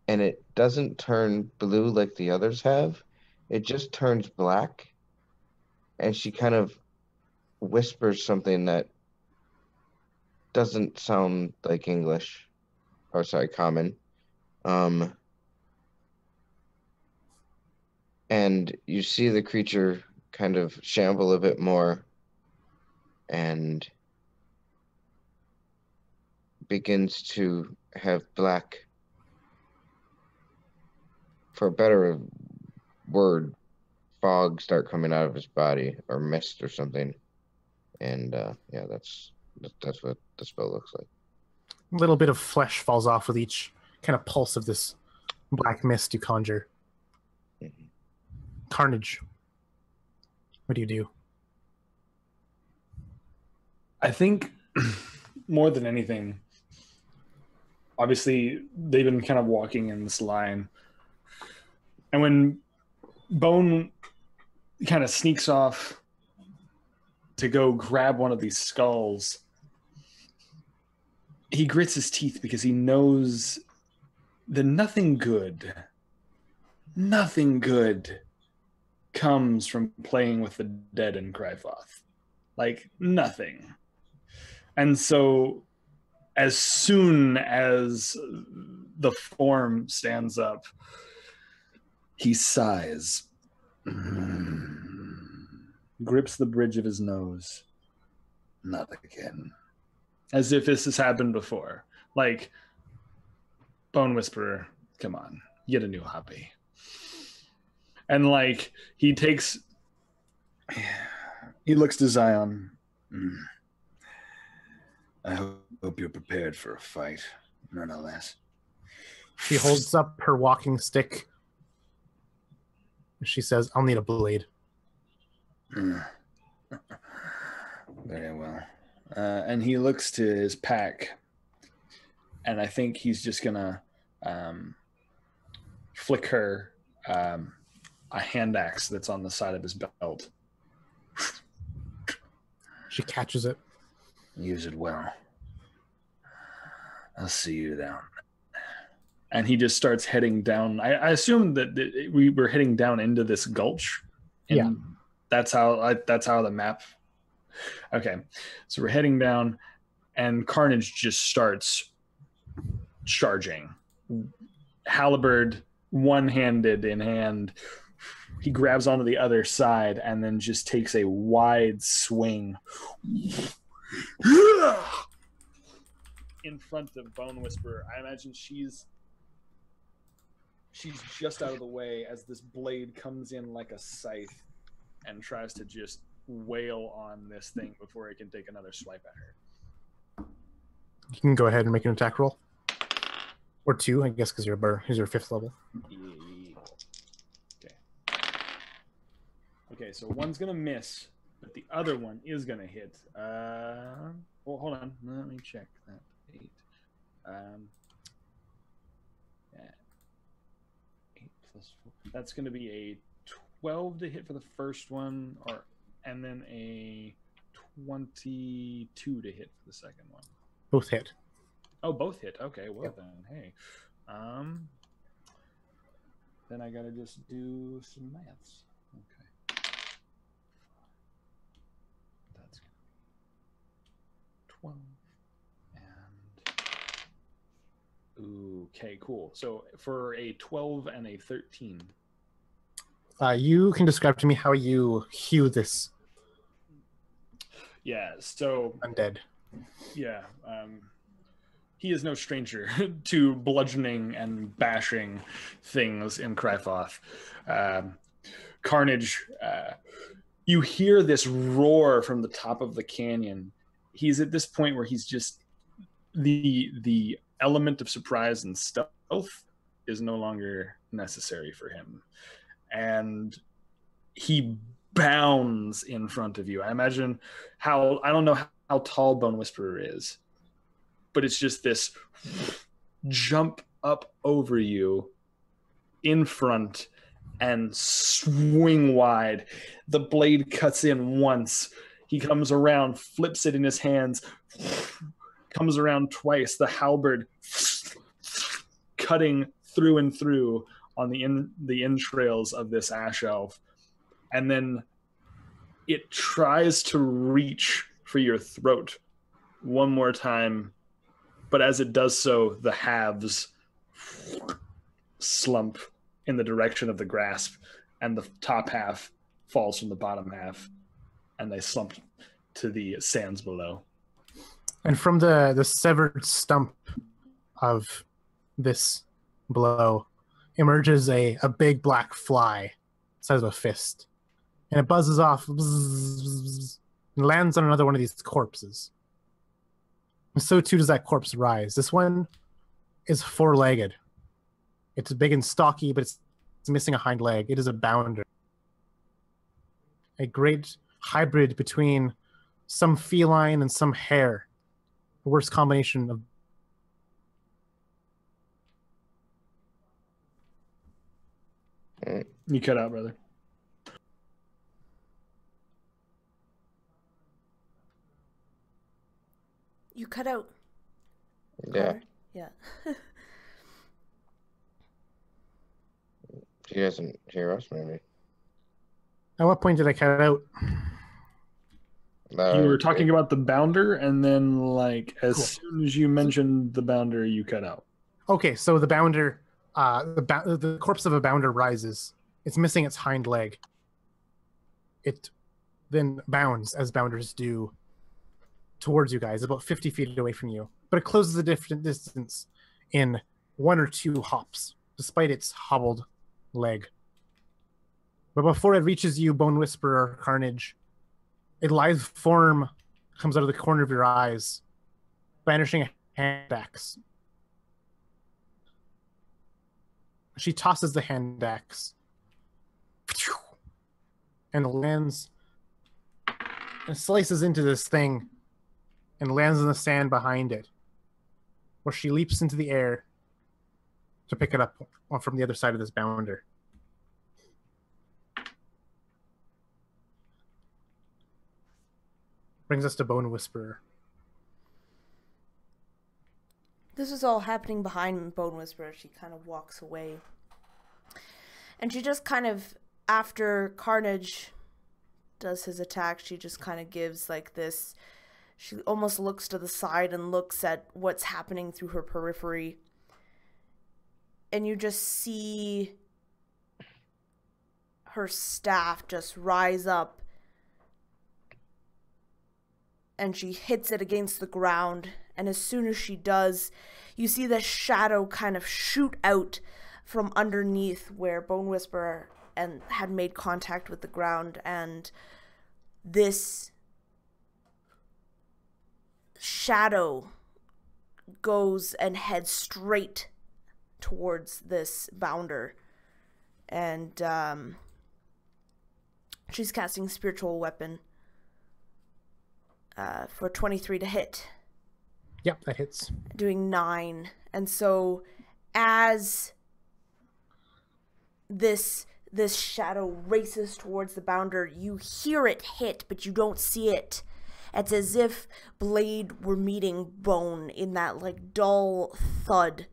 and it doesn't turn blue like the others have. It just turns black, and she kind of whispers something that doesn't sound like English, or sorry, common. And you see the creature kind of shamble a bit more and begins to have black, for a better word, fog start coming out of his body, or mist or something. And yeah, that's what the spell looks like. A little bit of flesh falls off with each kind of pulse of this black mist you conjure. Mhm. Carnage. What do you do? I think more than anything, obviously they've been kind of walking in this line. And when Bone kind of sneaks off to go grab one of these skulls, he grits his teeth because he knows that nothing good comes from playing with the dead in Crifoth. Like, nothing. And so as soon as the form stands up, He sighs, grips the bridge of his nose. Not again. As if this has happened before. Like, Bone Whisperer, come on, get a new hobby. And like, he looks to Zion. I hope you're prepared for a fight, nonetheless. She holds up her walking stick. She says, I'll need a blade. Very well. And he looks to his pack, and I think he's just gonna flick her a hand axe that's on the side of his belt. She catches it. Use it well. I'll see you down. And he just starts heading down. I assume that we were heading down into this gulch. And yeah. That's how the map. Okay. So we're heading down, and Carnage just starts charging. Halberd one-handed in hand. He grabs onto the other side and then just takes a wide swing in front of Bone Whisperer. I imagine she's just out of the way as this blade comes in like a scythe and tries to just wail on this thing before it can take another swipe at her. You can go ahead and make an attack roll. Or 2, I guess, because you're 5th level. Okay, so one's going to miss, but the other one is going to hit. Well, hold on. Let me check that. 8. Yeah. 8 plus 4. That's going to be a 12 to hit for the first one, and then a 22 to hit for the second one. Both hit. Oh, both hit. Okay, well Yep. then, hey. Then I gotta just do some maths. Okay. That's 12. And okay, cool. So for a 12 and a 13. You can describe to me how you hew this Yeah, so undead. yeah, he is no stranger to bludgeoning and bashing things in Crifoth. Carnage, you hear this roar from the top of the canyon. He's at this point where he's just the element of surprise and stealth is no longer necessary for him, and he bounds in front of you. I imagine I don't know how tall Bone Whisperer is, but it's just this jump up over you in front and swing wide. The blade cuts in once. He comes around, flips it in his hands, comes around twice. The halberd cutting through and through on the entrails of this ash elf. And then it tries to reach for your throat one more time. But as it does so, the halves slump in the direction of the grasp, and the top half falls from the bottom half, and they slump to the sands below. And from the severed stump of this blow emerges a big black fly, the size of a fist. And it buzzes off and lands on another one of these corpses. And so too does that corpse rise. This one is 4-legged. It's big and stocky, but it's missing a hind leg. It is a bounder. A great hybrid between some feline and some hare. The worst combination of... You cut out, brother. You cut out. Yeah. Connor? Yeah. He doesn't hear us, maybe. At what point did I cut out? You were talking about the bounder, and then, like, as Cool. soon as you mentioned the bounder, you cut out. Okay, so the bounder the corpse of a bounder rises. It's missing its hind leg. It then bounds, as bounders do, towards you guys, about 50 feet away from you. But it closes a different distance in 1 or 2 hops, despite its hobbled leg. But before it reaches you, Bone Whisperer Carnage, a lithe form comes out of the corner of your eyes, banishing a hand axe. She tosses the hand axe and lands and slices into this thing and lands in the sand behind it, where she leaps into the air to pick it up from the other side of this bounder. Brings us to Bone Whisperer. This is all happening behind Bone Whisperer. She kind of walks away. And she just kind of, after Carnage does his attack, she just kind of gives like this, she almost looks to the side and looks at what's happening through her periphery. And you just see her staff just rise up. And she hits it against the ground. And as soon as she does, you see the shadow kind of shoot out from underneath where Bone Whisperer had made contact with the ground. And this shadow goes and heads straight towards this bounder. And she's casting Spiritual Weapon for 23 to hit. Yep, that hits. Doing 9. And so as this shadow races towards the bounder, you hear it hit, but you don't see it. It's as if blade were meeting bone in that like dull thud.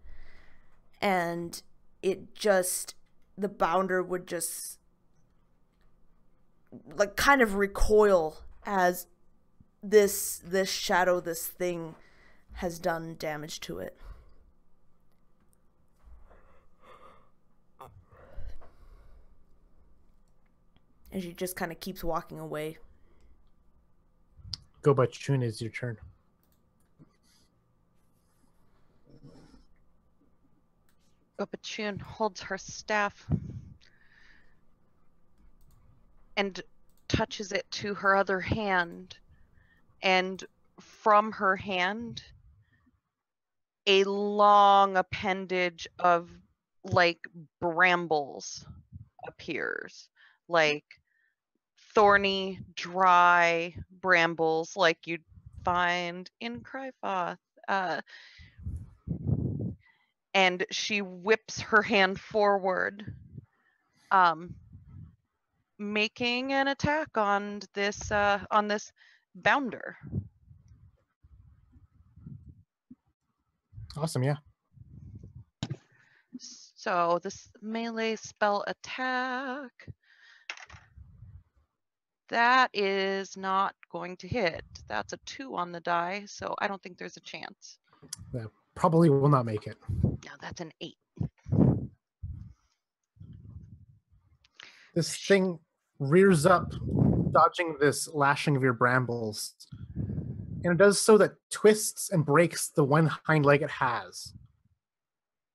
And it just, the bounder would just like kind of recoil as this shadow, this thing has done damage to it. And she just kind of keeps walking away. Go, Bachun, is your turn. Gopachun holds her staff and touches it to her other hand, and from her hand a long appendage of like brambles appears, like thorny, dry brambles like you'd find in Crifoth. And she whips her hand forward, making an attack on this bounder. Awesome, yeah. So this melee spell attack, that is not going to hit. That's a 2 on the die, so I don't think there's a chance. That probably will not make it. No, that's an 8. This thing rears up, dodging this lashing of your brambles. And it does so that twists and breaks the one hind leg it has.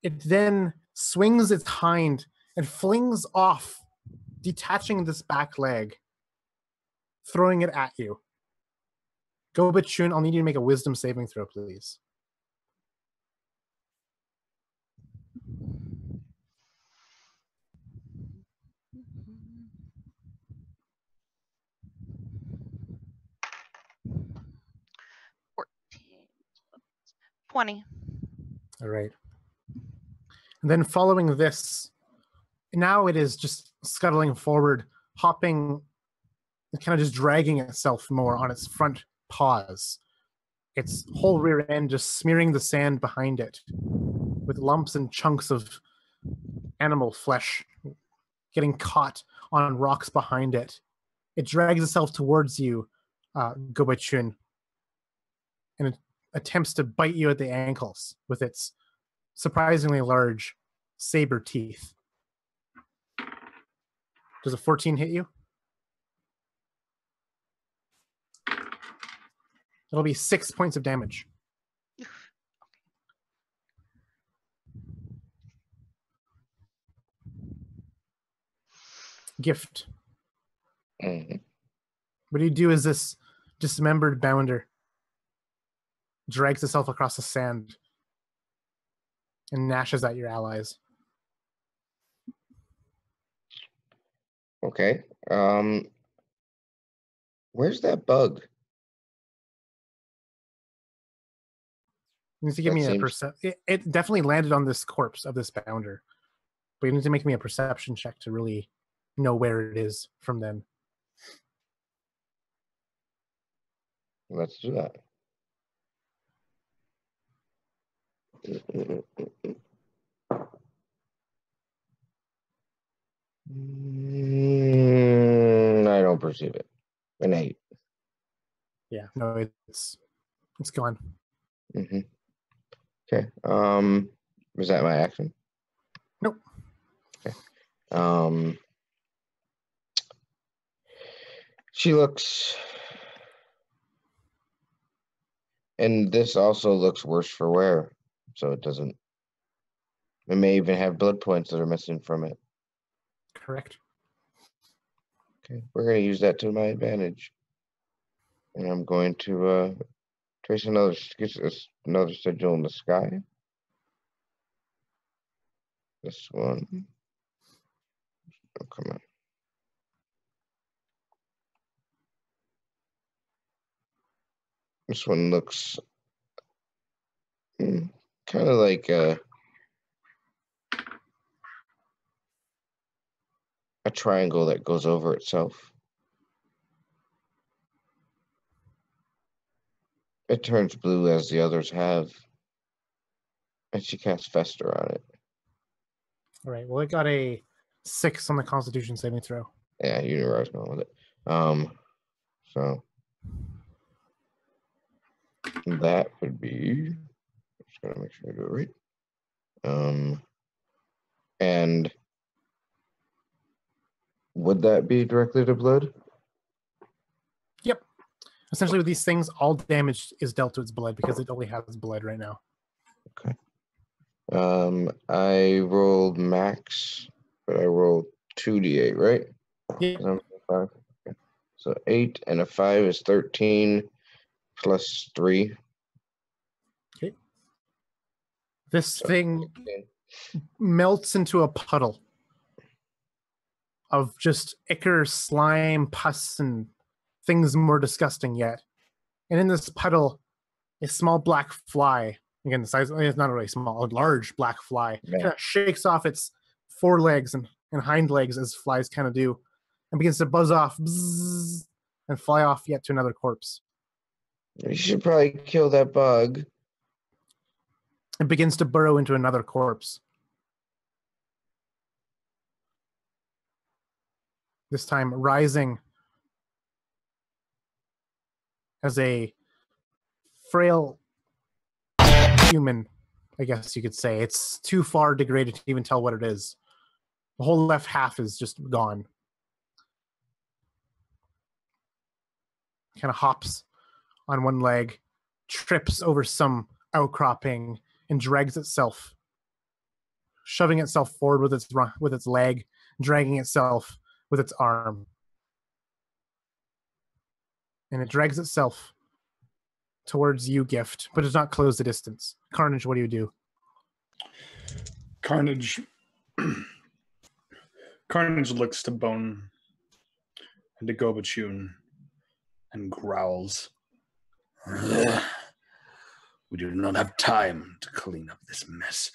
It then swings its hind and flings off, detaching this back leg, throwing it at you. Go, Bachun, I'll need you to make a wisdom saving throw, please. $14. 20. All right. And then following this, now it is just scuttling forward, hopping, and kind of just dragging itself more on its front paws. Its whole rear end just smearing the sand behind it with lumps and chunks of animal flesh getting caught on rocks behind it. It drags itself towards you, Gobachun, and it attempts to bite you at the ankles with its surprisingly large saber teeth. Does a 14 hit you? It'll be 6 points of damage. Gift. Mhm. What you do is this dismembered bounder drags itself across the sand and gnashes at your allies. Okay. Where's that bug? You need to give That me a seems- perception. It definitely landed on this corpse of this bounder, but you need to make me a perception check to really know where it is from then. Let's do that. I don't perceive it. An 8. Yeah, no, it's gone. Mm-hmm. Okay. Was that my action? Nope. Okay. She looks, and this also looks worse for wear, so it doesn't. It may even have blood points that are missing from it. Correct. Okay, we're going to use that to my advantage, and I'm going to trace another sigil in the sky. This one. Oh, come on. This one looks kind of like a triangle that goes over itself. It turns blue as the others have, and she casts Fester on it. All right. Well, it got a 6 on the Constitution saving throw. Yeah, you knew where I was going with it. So that would be. Just gotta make sure I do it right. And would that be directly to blood? Yep. Essentially, with these things, all damage is dealt to its blood because it only has blood right now. Okay. I rolled max, but I rolled 2d8, right? Yeah. 5. Okay. So 8 and a 5 is 13 plus 3. Okay. This So thing 16. melts into a puddle of just ichor, slime, pus, and things more disgusting yet. And in this puddle, a small black fly, again, the size, it's not really small, a large black fly, Yeah. kind of shakes off its forelegs and hind legs as flies kind of do, and begins to buzz off bzzz, and fly off yet to another corpse. You should probably kill that bug. It begins to burrow into another corpse. This time rising as a frail human, I guess you could say. It's too far degraded to even tell what it is. The whole left half is just gone. Kind of hops on one leg, trips over some outcropping, and drags itself, shoving itself forward with its leg, dragging itself with its arm. And it drags itself towards you, Gift, but does not close the distance. Carnage, what do you do? Carnage looks to Bone and to Gobachun and growls. We do not have time to clean up this mess.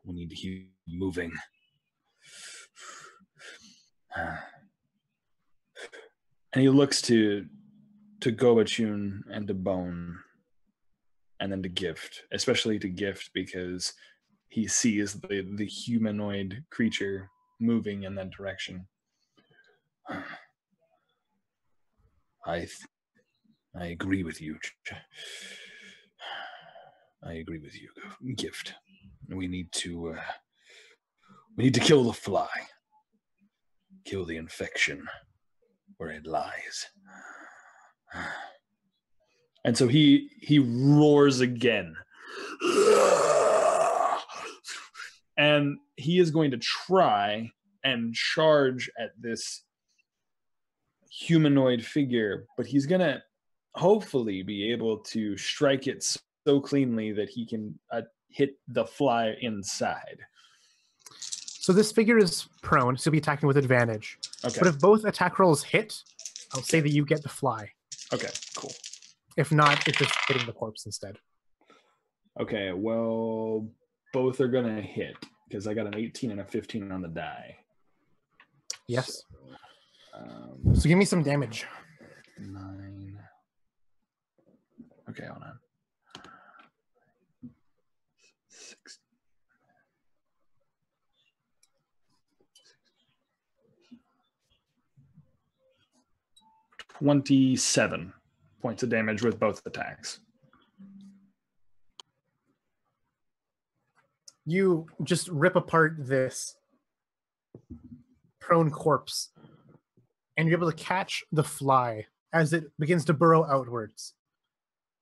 We need to keep moving. And he looks to Gobachun and to Bone, and then to Gift, especially to Gift because he sees the humanoid creature moving in that direction. I agree with you. I agree with you, Gift. We need to kill the fly. Kill the infection where it lies. And so he roars again. And he is going to try and charge at this humanoid figure, but he's going to hopefully be able to strike it so cleanly that he can hit the fly inside. So this figure is prone, so he'll be attacking with advantage. Okay. But if both attack rolls hit, I'll say that you get the fly. Okay, cool. If not, it's just hitting the corpse instead. Okay, well, both are going to hit because I got an 18 and a 15 on the die. Yes. So So give me some damage. 9. Okay, hold on. 6. 27 points of damage with both attacks. You just rip apart this prone corpse, and you're able to catch the fly as it begins to burrow outwards.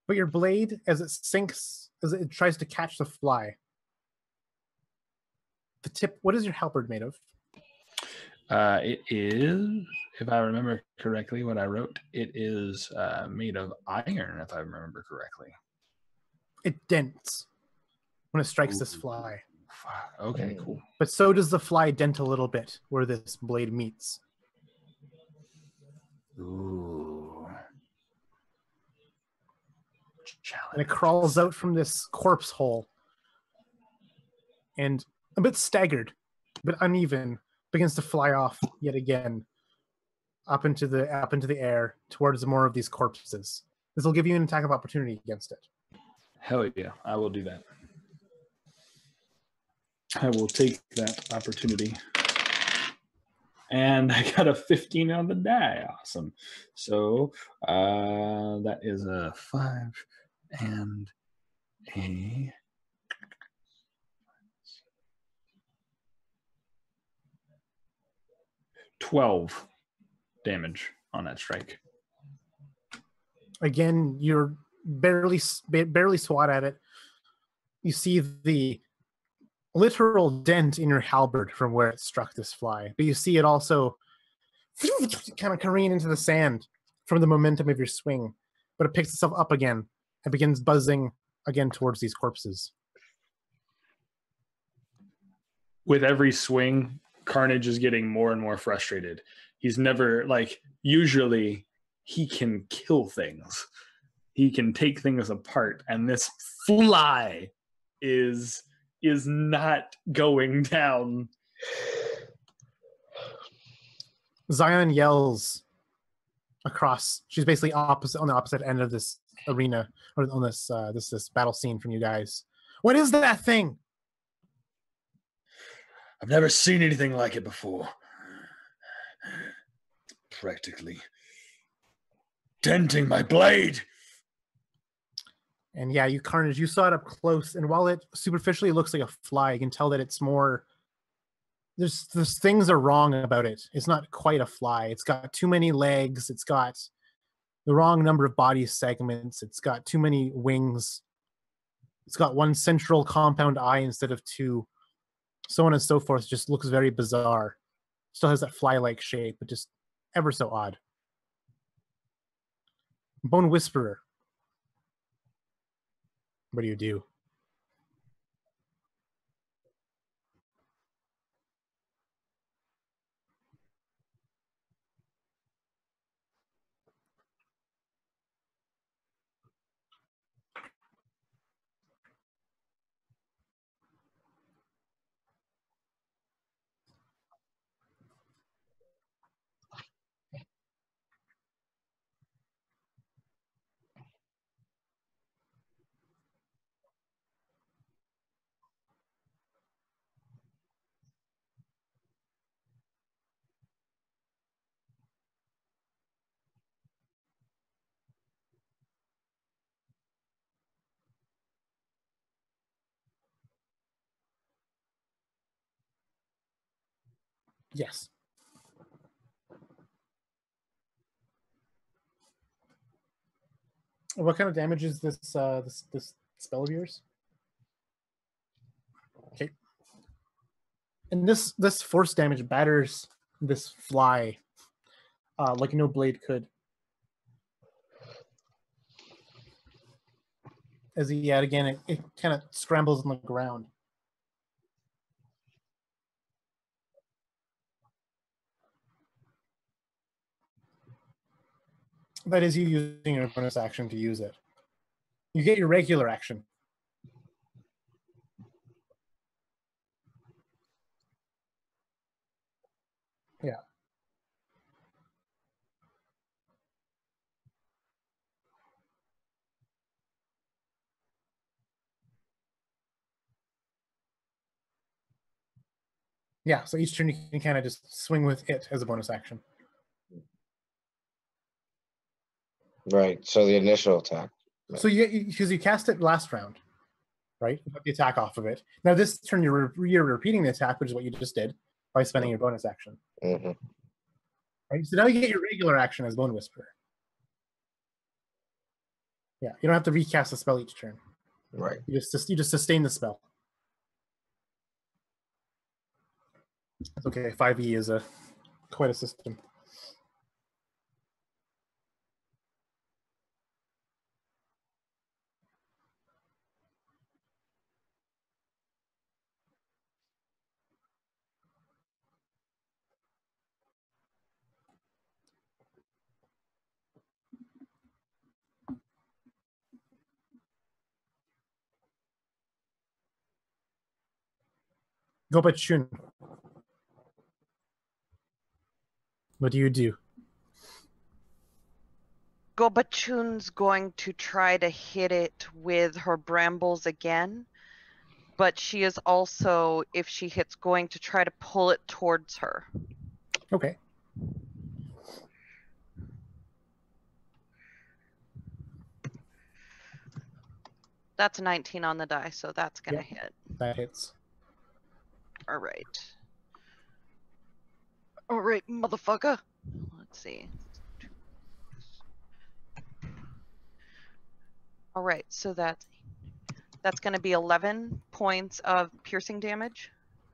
But your blade, as it sinks, as it tries to catch the fly, the tip, what is your halberd made of? It is, if I remember correctly, what I wrote, it is made of iron, if I remember correctly. It dents when it strikes this fly. Okay, cool. But so does the fly dent a little bit where this blade meets. Ooh. And it crawls out from this corpse hole. And a bit staggered, but uneven, begins to fly off yet again up into the air towards more of these corpses. This will give you an attack of opportunity against it. Hell yeah, I will do that. I will take that opportunity. And I got a 15 on the die. Awesome. So that is a 5 and a 12 damage on that strike. Again, you're barely swat at it. You see the literal dent in your halberd from where it struck this fly, but you see it also kind of careen into the sand from the momentum of your swing, but it picks itself up again and begins buzzing again towards these corpses. With every swing, Carnage is getting more and more frustrated. He's never, like, usually he can kill things. He can take things apart, and this fly is not going down. Zion yells across. She's basically on the opposite end of this arena, or on this this battle scene from you guys. What is that thing? I've never seen anything like it before. Practically denting my blade. And yeah, Carnage, you saw it up close, and while it superficially looks like a fly, you can tell that it's more. There's things are wrong about it. It's not quite a fly. It's got too many legs. It's got the wrong number of body segments. It's got too many wings. It's got one central compound eye instead of two. So on and so forth. Just looks very bizarre. Still has that fly-like shape, but just ever so odd. Bone Whisperer. What do you do? Yes. What kind of damage is this this spell of yours? Okay. And this force damage batters this fly like no blade could. As yet again, it kind of scrambles on the ground. That is you using your bonus action to use it. You get your regular action. Yeah. Yeah, so each turn you can kind of just swing with it as a bonus action. Right. So the initial attack. So because you cast it last round, right? You got the attack off of it. Now this turn you're repeating the attack, which is what you just did by spending your bonus action. Mm-hmm. Right. So now you get your regular action as Bone Whisperer. Yeah, you don't have to recast the spell each turn. Right. You just sustain the spell. That's okay. 5e is quite a system. Gobachun. What do you do? Gobachun's going to try to hit it with her brambles again, but she is also, if she hits, going to try to pull it towards her. Okay. That's a 19 on the die, so that's gonna hit. That hits. All right. All right, motherfucker. Let's see. All right, so that's going to be 11 points of piercing damage.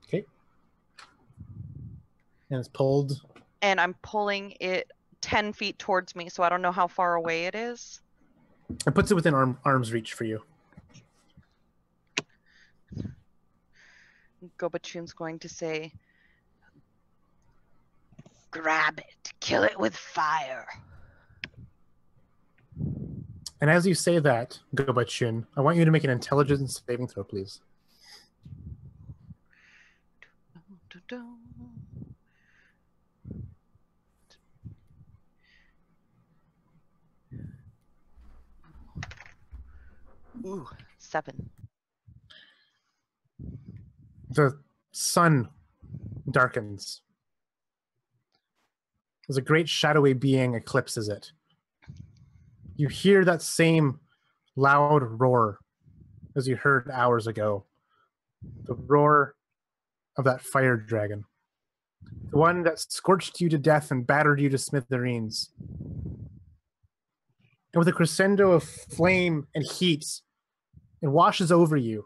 Okay. And it's pulled. And I'm pulling it 10 feet towards me, so I don't know how far away it is. It puts it within arm's reach for you. Gobachun's going to say, grab it, kill it with fire. And as you say that, Gobachun, I want you to make an intelligence saving throw, please. Ooh, 7. The sun darkens. As a great shadowy being eclipses it. You hear that same loud roar as you heard hours ago. The roar of that fire dragon. The one that scorched you to death and battered you to smithereens. And with a crescendo of flame and heat, it washes over you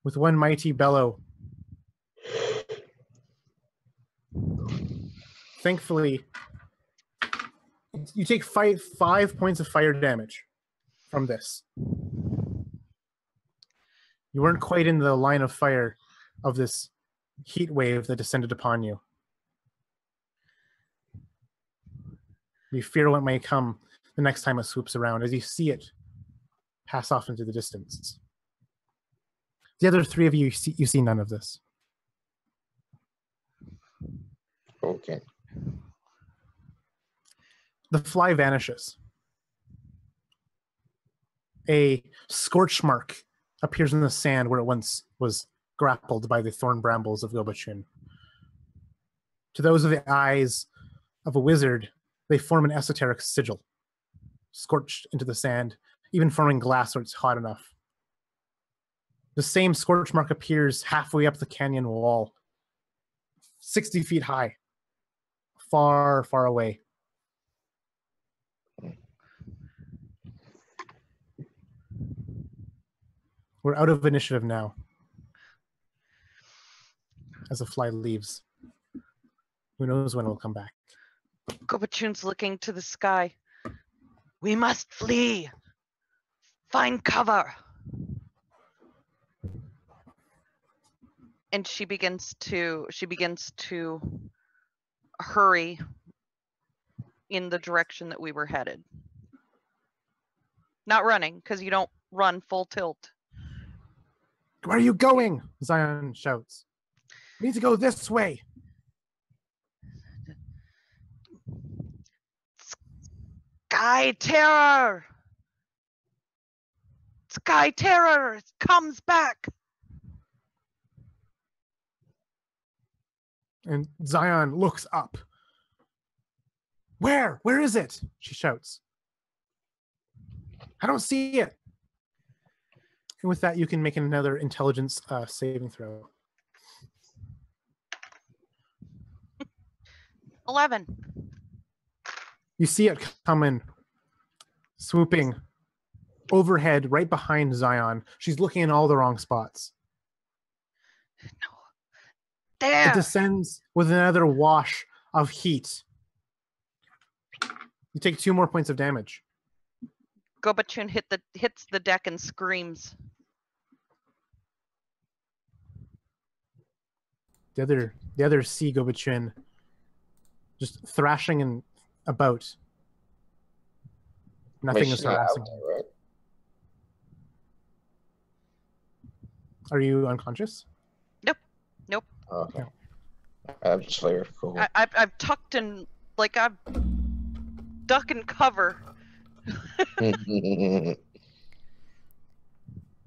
with one mighty bellow. Thankfully, you take 5 points of fire damage from this. You weren't quite in the line of fire of this heat wave that descended upon you. You fear what may come the next time it swoops around as you see it pass off into the distance. The other three of you see none of this. Okay. The fly vanishes. A scorch mark appears in the sand where it once was grappled by the thorn brambles of Gobachun. To those of the eyes of a wizard, they form an esoteric sigil, scorched into the sand, even forming glass where it's hot enough. The same scorch mark appears halfway up the canyon wall, 60 feet high, far, far away. We're out of initiative now. As the fly leaves. Who knows when it'll come back. Gobachun's looking to the sky. We must flee. Find cover. And she begins to hurry in the direction that we were headed. Not running, because you don't run full tilt. Where are you going? Zion shouts. We need to go this way. Sky Terror! Sky Terror comes back! And Zion looks up. Where? Where is it? She shouts. I don't see it. And with that, you can make another intelligence saving throw. 11. You see it coming, swooping overhead right behind Zion. She's looking in all the wrong spots. No. There! It descends with another wash of heat. You take 2 more points of damage. Gobachun hits the deck and screams. The other sea Gobachun just thrashing and about. Nothing is harassing. Right? Are you unconscious? Nope. Okay. No. I'm Slayer. Cool. I've tucked in, like I've duck and cover.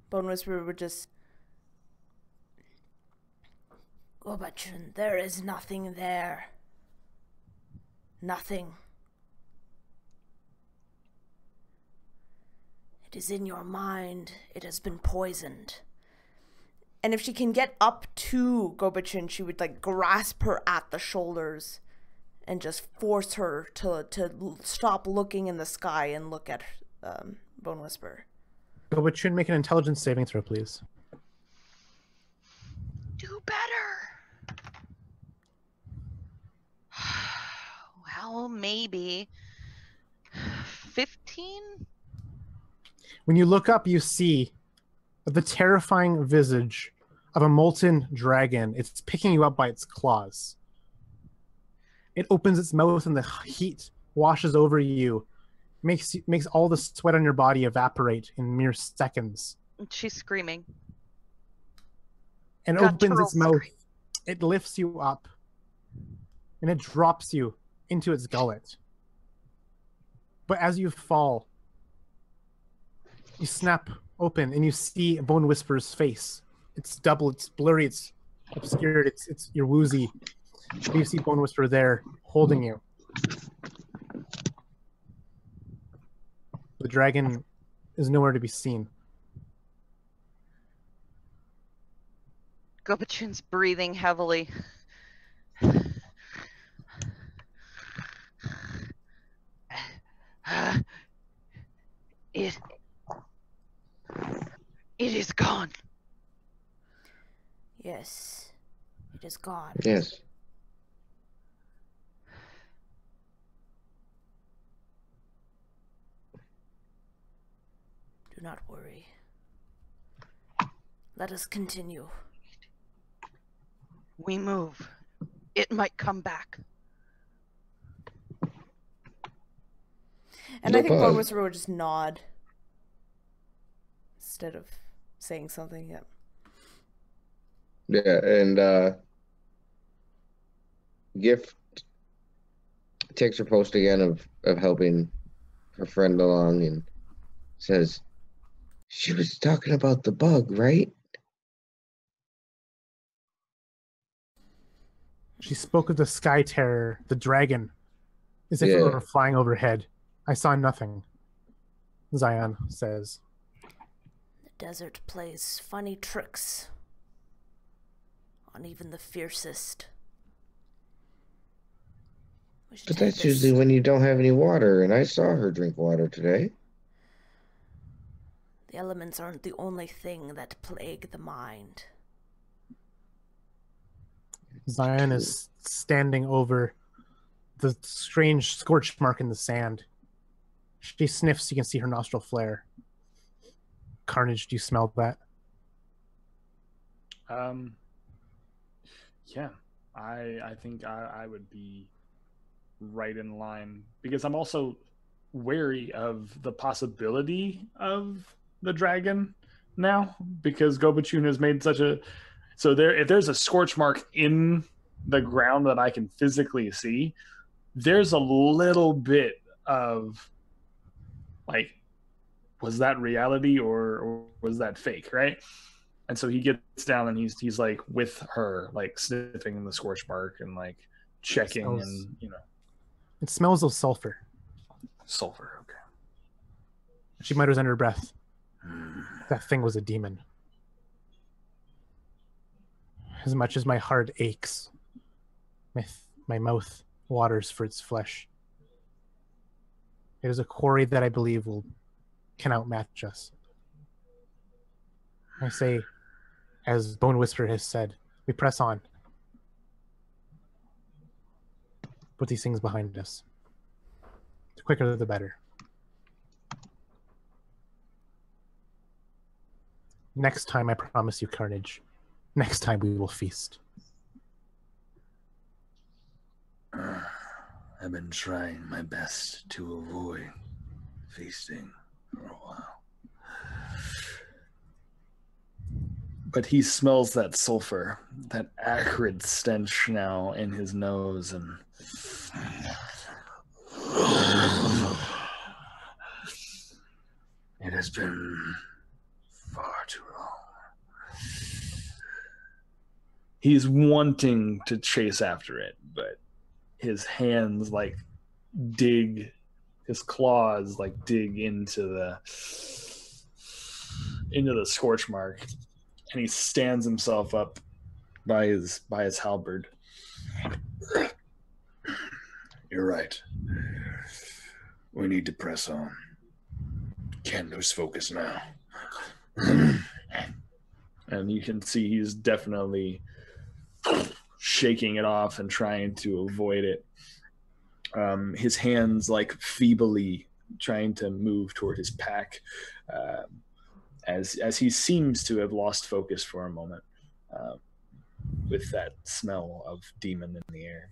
Bone Whisperer would just... Gobachun, there is nothing there. Nothing. It is in your mind. It has been poisoned. And if she can get up to Gobachun, she would like grasp her at the shoulders and just force her to stop looking in the sky and look at Bone Whisperer. Gobachun, make an intelligence saving throw, please. Do better. Well, maybe 15. When you look up, you see the terrifying visage of a molten dragon. It's picking you up by its claws. It opens its mouth and the heat washes over you, makes all the sweat on your body evaporate in mere seconds. She's screaming. And Guttural opens its mouth. scream. It lifts you up. And it drops you into its gullet. But as you fall, you snap open and you see Bone Whisperer's face. It's double, it's blurry, it's obscured, it's you're woozy. You see Bone Whisperer there holding you. The dragon is nowhere to be seen. Gobachun's breathing heavily. It is gone. Yes, it is gone. Yes. Do not worry. Let us continue. We move. It might come back. And No I think Bone problem. Whisperer would just nod instead of saying something. Yet. Yeah, and Gift takes her post again of helping her friend along and says, "She was talking about the bug, right?" She spoke of the Sky Terror, the dragon, as if it Yeah. were flying overhead. I saw nothing, Zion says. The desert plays funny tricks on even the fiercest. We should But take that's usually this. when you don't have any water, and I saw her drink water today. The elements aren't the only thing that plague the mind. Zion is standing over the strange scorch mark in the sand. She sniffs, you can see her nostril flare. Carnage, do you smell that? Yeah, I think I would be right in line because I'm also wary of the possibility of the dragon now because Gobachun has made such a if there's a scorch mark in the ground that I can physically see, there's a little bit of like, was that reality or was that fake, right? And so he gets down and he's like with her, like sniffing the scorch mark and like checking and It smells of sulfur. Sulfur, okay. She mutters under her breath. That thing was a demon. As much as my heart aches, my mouth waters for its flesh. It is a quarry that I believe can outmatch us. I say, as Bone Whisperer has said, we press on. Put these things behind us. The quicker the better. Next time, I promise you, Carnage. Next time we will feast. I've been trying my best to avoid feasting for a while. But he smells that sulfur, that acrid stench now in his nose, and it has been far too long. he's wanting to chase after it, but his hands like dig, his claws like dig into the scorch mark, and he stands himself up by his halberd. You're right. We need to press on. Can't lose focus now. And you can see he's definitely shaking it off and trying to avoid it. His hands like feebly trying to move toward his pack, as he seems to have lost focus for a moment, with that smell of demon in the air.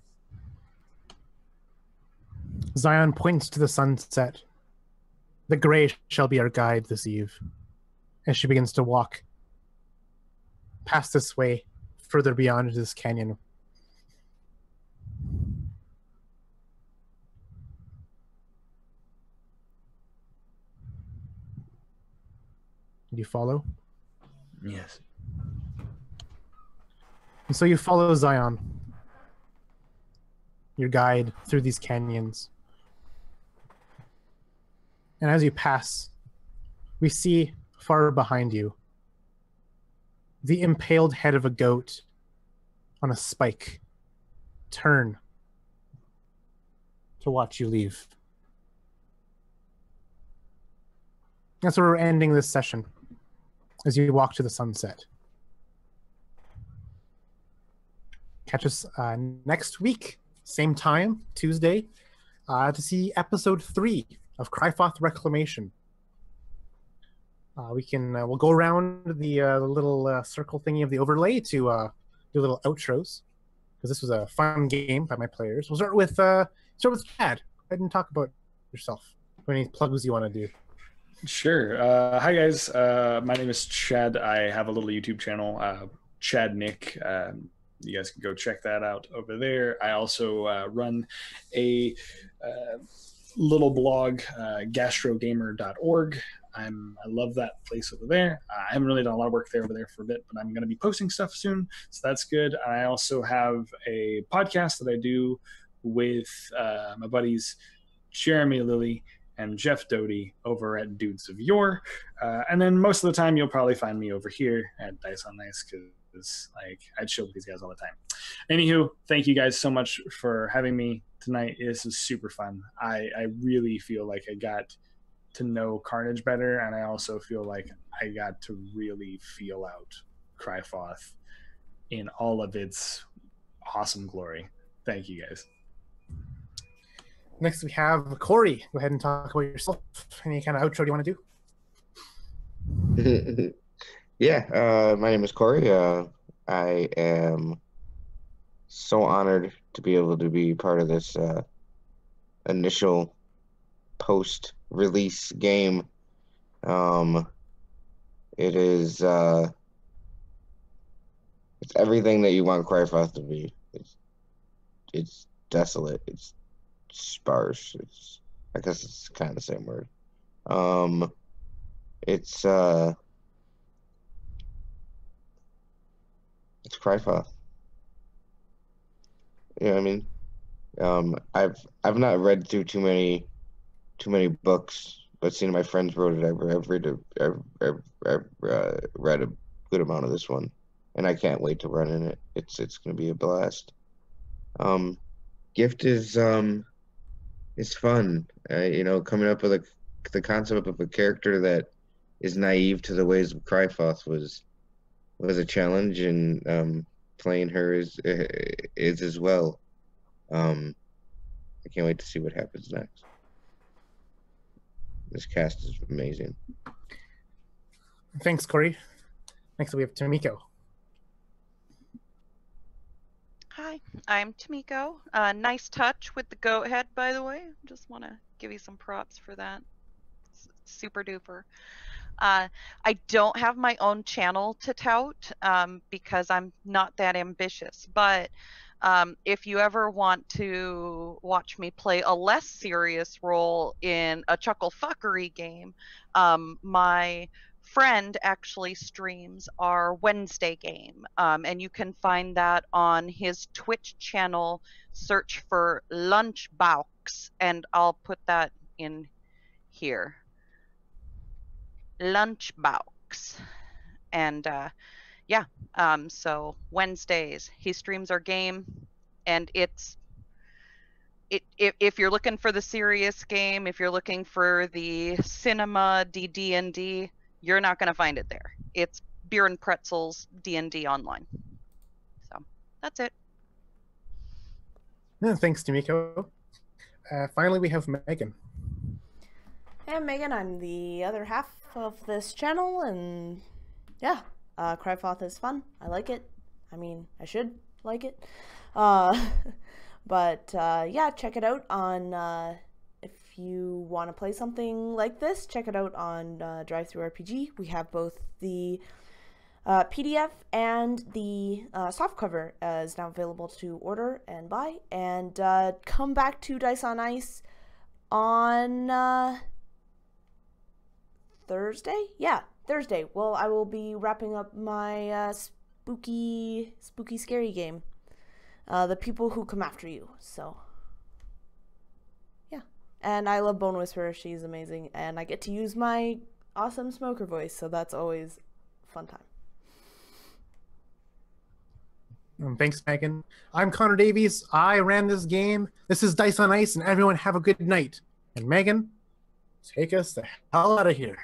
Zion points to the sunset. The gray shall be our guide this eve. As she begins to walk past this way, further beyond this canyon. Do you follow? Yes. And so you follow Zion, your guide through these canyons. And as you pass, we see far behind you the impaled head of a goat on a spike turn to watch you leave. That's where we're ending this session as you walk to the sunset. Catch us next week, same time, Tuesday, to see episode 3 of Crifoth Reclamation. We'll go around the little circle thingy of the overlay to do little outros, because this was a fun game by my players. We'll start with Chad. Go ahead and talk about yourself. Any plugs you want to do? Sure. Hi guys. My name is Chad. I have a little YouTube channel, Chad Nick. You guys can go check that out over there. I also run a little blog, gastrogamer.org. I love that place over there. I haven't really done a lot of work there over there for a bit, but I'm going to be posting stuff soon, so that's good. I also have a podcast that I do with my buddies Jeremy Lilly and Jeff Doty over at Dudes of Yore. And then most of the time you'll probably find me over here at Dice on Dice, because I chill with these guys all the time. Anywho, thank you guys so much for having me tonight. This is super fun. I really feel like I got to know Carnage better, and I also feel like I got to really feel out Crifoth in all of its awesome glory. Thank you guys. Next we have Corey. Go ahead and talk about yourself. Any kind of outro do you want to do? Yeah, my name is Corey. I am so honored to be able to be part of this initial post-release game. It is it's everything that you want Crifoth to be. It's desolate. It's sparse. I guess it's kind of the same word. It's Crifoth. Yeah, I mean, I've not read through too many books, but seeing my friends wrote it, I've read a good amount of this one, and I can't wait to run in it. It's going to be a blast. Gift is fun. Coming up with the concept of a character that is naive to the ways of Crifoth was a challenge, and playing her is as well. I can't wait to see what happens next. This cast is amazing. Thanks, Corey. Next we have Tomiko. Hi, I'm Tomiko. Nice touch with the goat head, by the way. Just want to give you some props for that. Super duper. I don't have my own channel to tout because I'm not that ambitious. But if you ever want to watch me play a less serious role in a chuckle fuckery game, my friend actually streams our Wednesday game, and you can find that on his Twitch channel. Search for Lunchbox, and I'll put that in here. Lunchbox. And yeah, so Wednesdays he streams our game, and if you're looking for the serious game, if you're looking for the cinema D&D, you're not going to find it there. It's Beer and Pretzels D&D online. So that's it. Yeah, thanks, Tomiko. Finally, we have Megan. Hey, I'm Megan. I'm the other half of this channel, and yeah, Crifoth is fun. I like it. I mean, I should like it. But yeah, check it out on, if you want to play something like this, check it out on DriveThruRPG. We have both the PDF and the softcover is now available to order and buy. And come back to Dice on Ice on Thursday? Yeah, Thursday. Well, I will be wrapping up my spooky scary game. The People Who Come After You. So, yeah. And I love Bone Whisperer. She's amazing. And I get to use my awesome smoker voice, so that's always a fun time. Thanks, Megan. I'm Connor Davies. I ran this game. This is Dice on Ice, and everyone have a good night. And Megan, take us the hell out of here.